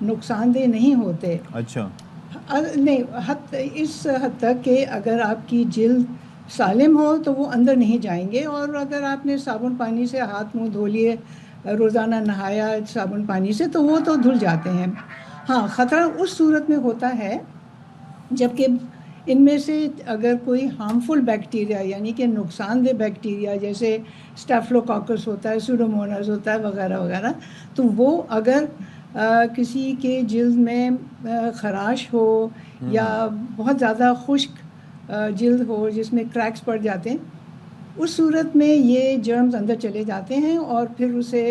J: نقصان دہ نہیں ہوتے.
B: اچھا
J: نہیں, اس حد تک کہ اگر آپ کی جلد سالم ہو تو وہ اندر نہیں جائیں گے, اور اگر آپ نے صابن پانی سے ہاتھ منہ دھو لیے, روزانہ نہایا صابن پانی سے, تو وہ تو دھل جاتے ہیں. ہاں, خطرہ اس صورت میں ہوتا ہے جب کہ ان میں سے اگر کوئی ہارمفل بیکٹیریا یعنی کہ نقصان دہ بیکٹیریا جیسے اسٹیفلوکاکس ہوتا ہے, سوڈوموناس ہوتا ہے, وغیرہ وغیرہ, تو وہ اگر کسی کے جلد میں خراش ہو یا بہت زیادہ خشک جلد ہو جس میں کریکس پڑ جاتے ہیں, اس صورت میں یہ جرمز اندر چلے جاتے ہیں اور پھر اسے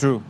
B: True.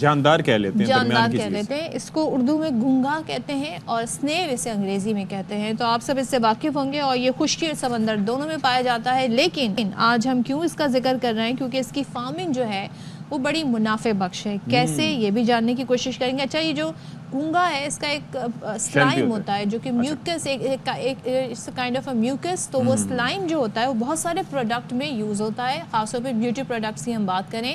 B: جاندار کہہ لیتے ہیں،
A: جاندار
B: درمیان کی
A: کہہ
B: چیز.
A: لیتے ہیں. اس کو اردو میں گونگا کہتے ہیں اور سنیل اسے انگریزی میں کہتے ہیں. تو آپ سب اس سے واقف ہوں گے اور یہ خشکی اور سمندر دونوں میں پایا جاتا ہے. لیکن آج ہم کیوں اس کا ذکر کر رہے ہیں؟ کیونکہ اس کی فارمنگ جو ہے وہ بڑی منافع بخش ہے. کیسے یہ بھی جاننے کی کوشش کریں گے. اچھا یہ جو گونگا ہے اس کا ایک سلائم ہوتا ہے جو کہ میوکس ایک کائنڈ آف اے میوکس. تو وہ سلائم جو ہوتا ہے وہ بہت سارے پروڈکٹ میں یوز ہوتا ہے. خاص طور پہ بیوٹی پروڈکٹس کی ہم بات کریں،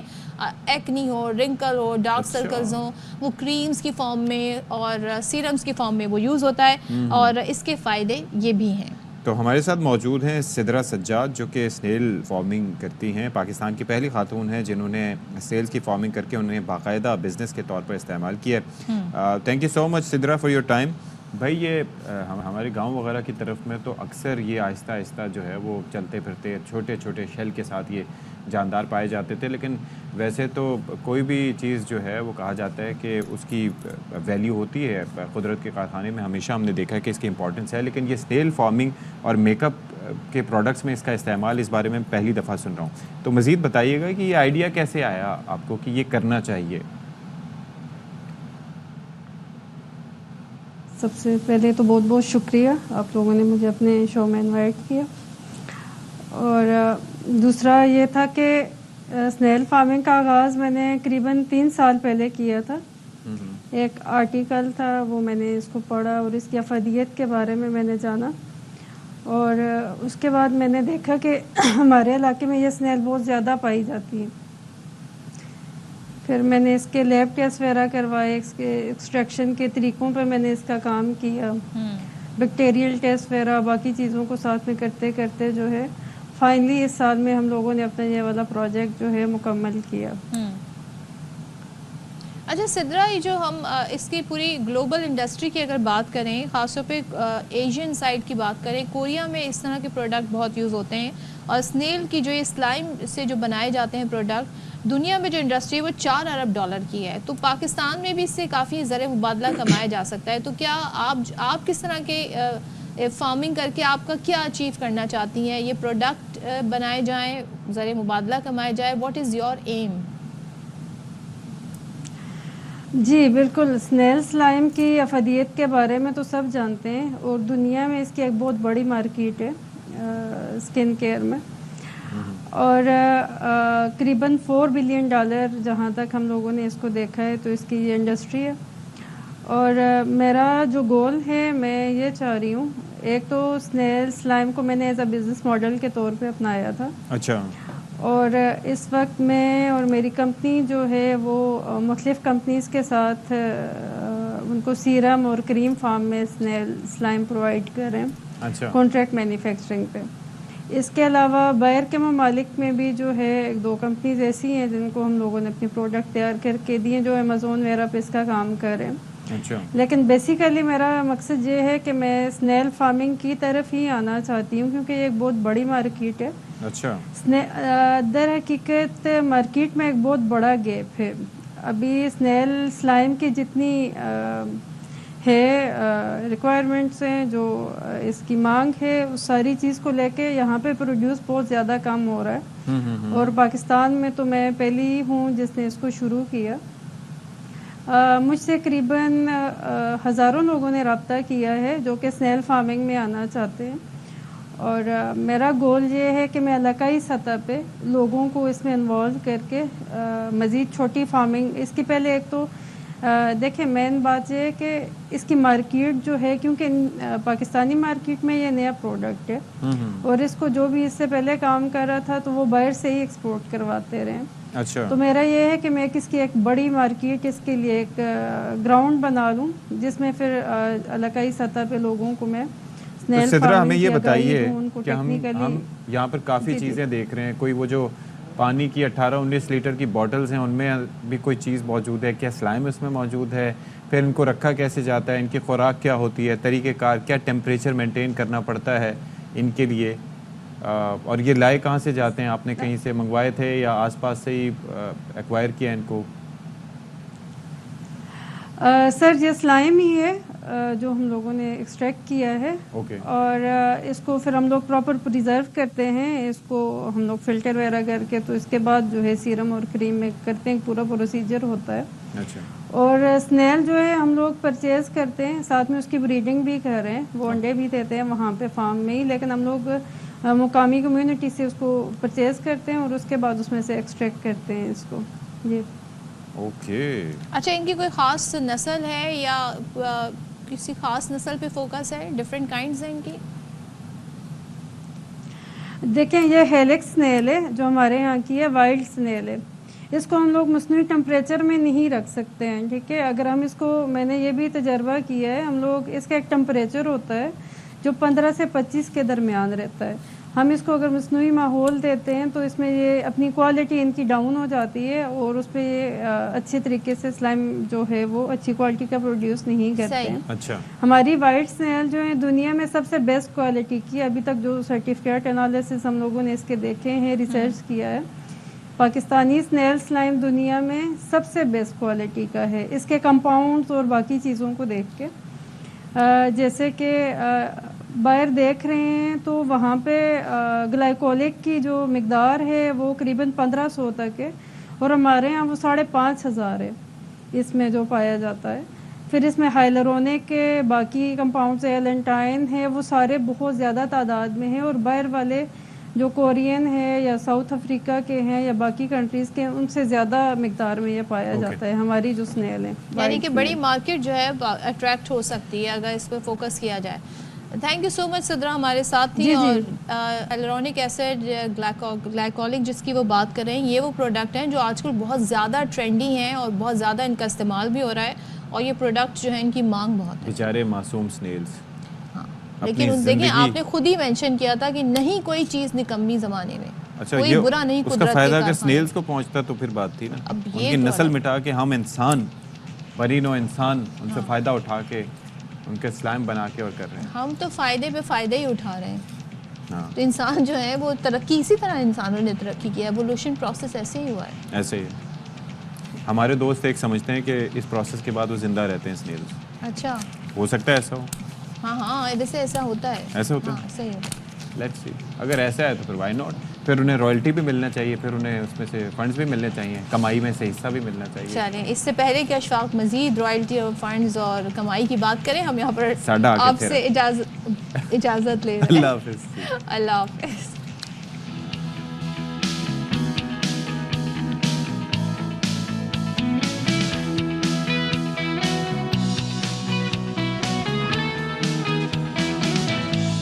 A: ایکنی ہو، رنکل ہو، ڈارک سرکلز ہوں، وہ کریمز کی فارم میں اور سیرمز کی فارم میں وہ یوز ہوتا ہے اور اس کے فائدے یہ بھی ہیں.
B: تو ہمارے ساتھ موجود ہیں سدرا سجاد جو کہ سنیل فارمنگ کرتی ہیں. پاکستان کی پہلی خاتون ہیں جنہوں نے سیلز کی فارمنگ کر کے انہیں باقاعدہ بزنس کے طور پر استعمال کیا ہے. Thank you so much Sidra for your time. بھائی یہ ہمارے گاؤں وغیرہ کی طرف میں تو اکثر یہ آہستہ آہستہ جو ہے وہ چلتے پھرتے چھوٹے چھوٹے شیل کے ساتھ یہ جاندار پائے جاتے تھے. لیکن ویسے تو کوئی بھی چیز جو ہے وہ کہا جاتا ہے کہ اس کی ویلیو ہوتی ہے. قدرت کے کارخانے میں ہمیشہ ہم نے دیکھا ہے کہ اس کی امپورٹنس ہے. لیکن یہ سنیل فارمنگ اور میک اپ کے پروڈکٹس میں اس کا استعمال، اس بارے میں پہلی دفعہ سن رہا ہوں. تو مزید بتائیے گا کہ یہ آئیڈیا کیسے آیا آپ کو کہ یہ کرنا چاہیے؟
K: سب سے پہلے تو بہت بہت شکریہ آپ لوگوں نے مجھے اپنے شو میں انوائٹ کیا. اور دوسرا یہ تھا کہ سنیل فارمنگ کا آغاز میں نے قریباً 3 سال پہلے کیا تھا. ایک آرٹیکل تھا، وہ میں نے اس کو پڑھا اور اس کی افادیت کے بارے میں نے جانا. اور اس کے بعد میں نے دیکھا کہ ہمارے علاقے میں یہ سنیل بہت زیادہ پائی جاتی ہے. پھر میں نے اس کے لیب ٹیسٹ وغیرہ کروائے، اس کے ایکسٹریکشن کے طریقوں پہ میں نے اس کا کام کیا، بیکٹیریل ٹیسٹ وغیرہ باقی چیزوں کو ساتھ میں کرتے کرتے جو ہے فائنلی اس سال میں ہم لوگوں نے اپنا یہ والا پروجیکٹ جو ہے مکمل کیا.
A: اچھا سدرا، یہ جو ہم اس کی پوری گلوبل انڈسٹری کی اگر بات کریں، خاص طور پہ ایشین سائڈ کی بات کریں، کوریا میں اس طرح کے پروڈکٹ بہت یوز ہوتے ہیں اور سنیل کی جو یہ سلائم سے جو بنائے جاتے ہیں پروڈکٹ، دنیا میں جو انڈسٹری ہے وہ $4 ارب کی ہے. تو پاکستان میں بھی اس سے کافی زر مبادلہ کمایا جا سکتا ہے. تو کیا آپ کس طرح کے فارمنگ کر کے آپ کا کیا اچیو کرنا چاہتی ہیں؟ یہ پروڈکٹ بنائے جائیں، زر مبادلہ کمائے جائے، واٹ از یور ایم؟
K: جی بالکل، سنیل سلائم کی افادیت کے بارے میں تو سب جانتے ہیں اور دنیا میں اس کی ایک بہت بڑی مارکیٹ ہے اسکن کیئر میں. اور قریباً $4 بلین جہاں تک ہم لوگوں نے اس کو دیکھا ہے تو اس کی یہ انڈسٹری ہے. اور میرا جو گول ہے، میں یہ چاہ رہی ہوں، ایک تو سنیل سلائم کو میں نے ایز اے بزنس ماڈل کے طور پہ اپنایا تھا.
B: اچھا.
K: اور اس وقت میں اور میری کمپنی جو ہے وہ مختلف کمپنیز کے ساتھ ان کو سیرم اور کریم فارم میں سنیل سلائم پرووائڈ کر رہے ہیں.
B: اچھا.
K: کانٹریکٹ مینوفیکچرنگ پہ. اس کے علاوہ باہر کے ممالک میں بھی جو ہے 1-2 کمپنیز ایسی ہیں جن کو ہم لوگوں نے اپنے پروڈکٹ تیار کر کے دیے، جو امیزون وغیرہ پہ اس کا کام کر رہے ہیں.
B: اچھا. لیکن
K: بیسیکلی میرا مقصد یہ ہے کہ میں سنیل فارمنگ کی طرف ہی آنا چاہتی ہوں کیونکہ یہ ایک بہت بڑی مارکیٹ ہے.
B: اچھا.
K: در حقیقت مارکیٹ میں ایک بہت بڑا گیپ ہے. ابھی سنیل سلائم کی جتنی ہے ریکوائرمنٹس ہیں، جو اس کی مانگ ہے، اس ساری چیز کو لے کے یہاں پہ پروڈیوس بہت زیادہ کم ہو رہا ہے. اور پاکستان میں تو میں پہلی ہوں جس نے اس کو شروع کیا. مجھ سے قریباً ہزاروں لوگوں نے رابطہ کیا ہے جو کہ سنیل فارمنگ میں آنا چاہتے ہیں. اور میرا گول یہ ہے کہ میں علاقائی سطح پہ لوگوں کو اس میں انوالو کر کے مزید چھوٹی فارمنگ اس کی پہلے ایک تو دیکھیں مین بات یہ ہے کہ اس کی مارکیٹ جو ہے، کیونکہ پاکستانی مارکیٹ میں یہ نیا پروڈکٹ ہے اور اس کو جو بھی اس سے پہلے کام کر رہا تھا تو وہ باہر سے ہی ایکسپورٹ کرواتے رہے.
B: اچھا.
K: تو میرا یہ ہے کہ میں اس کی ایک بڑی مارکیٹ اس کے لیے ایک گراؤنڈ بنا لوں جس میں پھر علاقائی سطح پہ لوگوں کو میں
B: سدرا ہمیں یہ بتائیے کہ ہم یہاں پر کافی چیزیں دیکھ رہے ہیں. کوئی وہ جو پانی کی 18-19 لیٹر کی بوٹلز ہیں ان میں بھی کوئی چیز موجود ہے، کیا سلائم اس میں موجود ہے؟ پھر ان کو رکھا کیسے جاتا ہے؟ ان کی خوراک کیا ہوتی ہے؟ طریقہ کار کیا؟ ٹیمپریچر مینٹین کرنا پڑتا ہے ان کے لیے؟ اور یہ لائے کہاں سے جاتے ہیں؟ آپ نے کہیں سے منگوائے تھے یا آس پاس سے ہی ایکوائر کیا ان کو؟
K: سر یہ سلائم ہی ہے جو ہم لوگوں نے ایکسٹریکٹ کیا ہے. اور اس کو پھر ہم لوگ پراپر پریزرو کرتے ہیں، اس کو ہم لوگ فلٹر وغیرہ کر کے تو اس کے بعد جو ہے سیرم اور کریم میں کرتے ہیں، پورا پروسیجر ہوتا ہے.
B: اچھا
K: اور اسنیل جو ہے ہم لوگ پرچیز کرتے ہیں, ساتھ میں اس کی بریڈنگ بھی کر رہے ہیں, وہ انڈے بھی دیتے ہیں وہاں پہ فارم میں ہی, لیکن ہم لوگ مقامی کمیونٹی سے اس کو پرچیز کرتے ہیں اور اس کے بعد اس میں سے ایکسٹریکٹ کرتے ہیں اس کو. جی
B: اوکے.
A: اچھا, ان کی کوئی خاص نسل ہے یا کسی خاص نسل پہ فوکس ہے, ڈفرینٹ کائنڈز ہیں ان کی؟
K: دیکھیں یہ ہیلکس سنیل ہے جو ہمارے یہاں کی ہے, وائلڈ سنیل ہے. اس کو ہم لوگ مصنوعی ٹمپریچر میں نہیں رکھ سکتے ہیں, ٹھیک ہے. اگر ہم اس کو, میں نے یہ بھی تجربہ کیا ہے, ہم لوگ اس کا ایک ٹمپریچر ہوتا ہے جو 15 سے 25 کے درمیان رہتا ہے. ہم اس کو اگر مصنوعی ماحول دیتے ہیں تو اس میں یہ اپنی کوالٹی ان کی ڈاؤن ہو جاتی ہے اور اس پہ یہ اچھے طریقے سے سلائم جو ہے وہ اچھی کوالٹی کا پروڈیوس نہیں کرتے ہیں.
B: اچھا.
K: ہماری وائٹ سنیل جو ہے دنیا میں سب سے بیسٹ کوالٹی کی, ابھی تک جو سرٹیفکیٹ انالیسس ہم لوگوں نے اس کے دیکھے ہیں, ریسرچ کیا ہے, پاکستانی سنیل سلائم دنیا میں سب سے بیسٹ کوالٹی کا ہے. اس کے کمپاؤنڈز اور باقی چیزوں کو دیکھ کے, جیسے کہ باہر دیکھ رہے ہیں تو وہاں پہ گلائکولک کی جو مقدار ہے وہ قریباً 1500 تک ہے, اور ہمارے یہاں وہ 5500 ہے اس میں جو پایا جاتا ہے. پھر اس میں ہائلورونک کے باقی کمپاؤنڈز ایلنٹائن ہے وہ سارے بہت زیادہ تعداد میں ہیں, اور باہر والے جو کورین ہے یا ساؤتھ افریقہ کے ہیں یا باقی کنٹریز کے ہیں ان سے زیادہ مقدار میں یہ پایا جاتا ہے ہماری جو سنیل ہے.
A: یعنی کہ بڑی مارکیٹ جو ہے اٹریکٹ ہو سکتی ہے اگر اس پہ فوکس کیا جائے. تھینک یو سو مچ صدرہ ہمارے ساتھ تھی. اور ہیلورونک ایسڈ گلائکولک جس کی وہ بات کر رہے ہیں, یہ وہ پروڈکٹ ہیں جو آج کل بہت زیادہ ٹرینڈی ہیں اور بہت زیادہ ان کا استعمال بھی ہو رہا ہے, اور یہ پروڈکٹ جو ہے ان کی مانگ بہت ہے.
B: بیچارے معصوم سنیلز.
A: لیکن دیکھیں آپ نے خود ہی مینشن کیا تھا کہ نہیں کوئی چیز نکمی زمانے میں,
B: اچھا
A: کوئی برا نہیں,
B: اس کا فائدہ اگر سنیلز کو پہنچتا تو پھر بات تھی نا. ان کی نسل مٹا کے ہم انسان, پرینو انسان, ان سے فائدہ اٹھا کے ان کے سلائم بنا کے اور کر رہے ہیں.
A: ہم تو فائدے پہ فائدے ہی اٹھا رہے ہیں. تو انسان جو ہے وہ ترقی, اسی طرح انسانوں نے ترقی کیا, ایوولوشن پروسیس ایسے ہی ہوا ہے.
B: ایسے ہی ہمارے دوست ایک سمجھتے ہیں کہ اس پروسیس کے بعد وہ زندہ رہتے ہیں سنیلز.
A: اچھا,
B: ہو سکتا ہے ایسا ہو.
A: ہاں ویسے ایسا ہوتا ہے.
B: ایسا ہوتا ہے,
A: صحیح ہوتا ہے.
B: Let's see. اگر ایسا ہے تو پھر وائی ناٹ. پھر انہیں رائلٹی بھی ملنا چاہیے, پھر انہیں اس میں سے فنڈز بھی ملنے چاہیے, کمائی میں سے حصہ بھی ملنا چاہیے.
A: چلیں, اس سے پہلے کہ اشفاق مزید رائلٹی اور فنڈز اور کمائی کی بات کریں, ہم یہاں پر آپ سے اجازت لے رہے ہیں.
B: اللہ حافظ.
A: اللہ حافظ.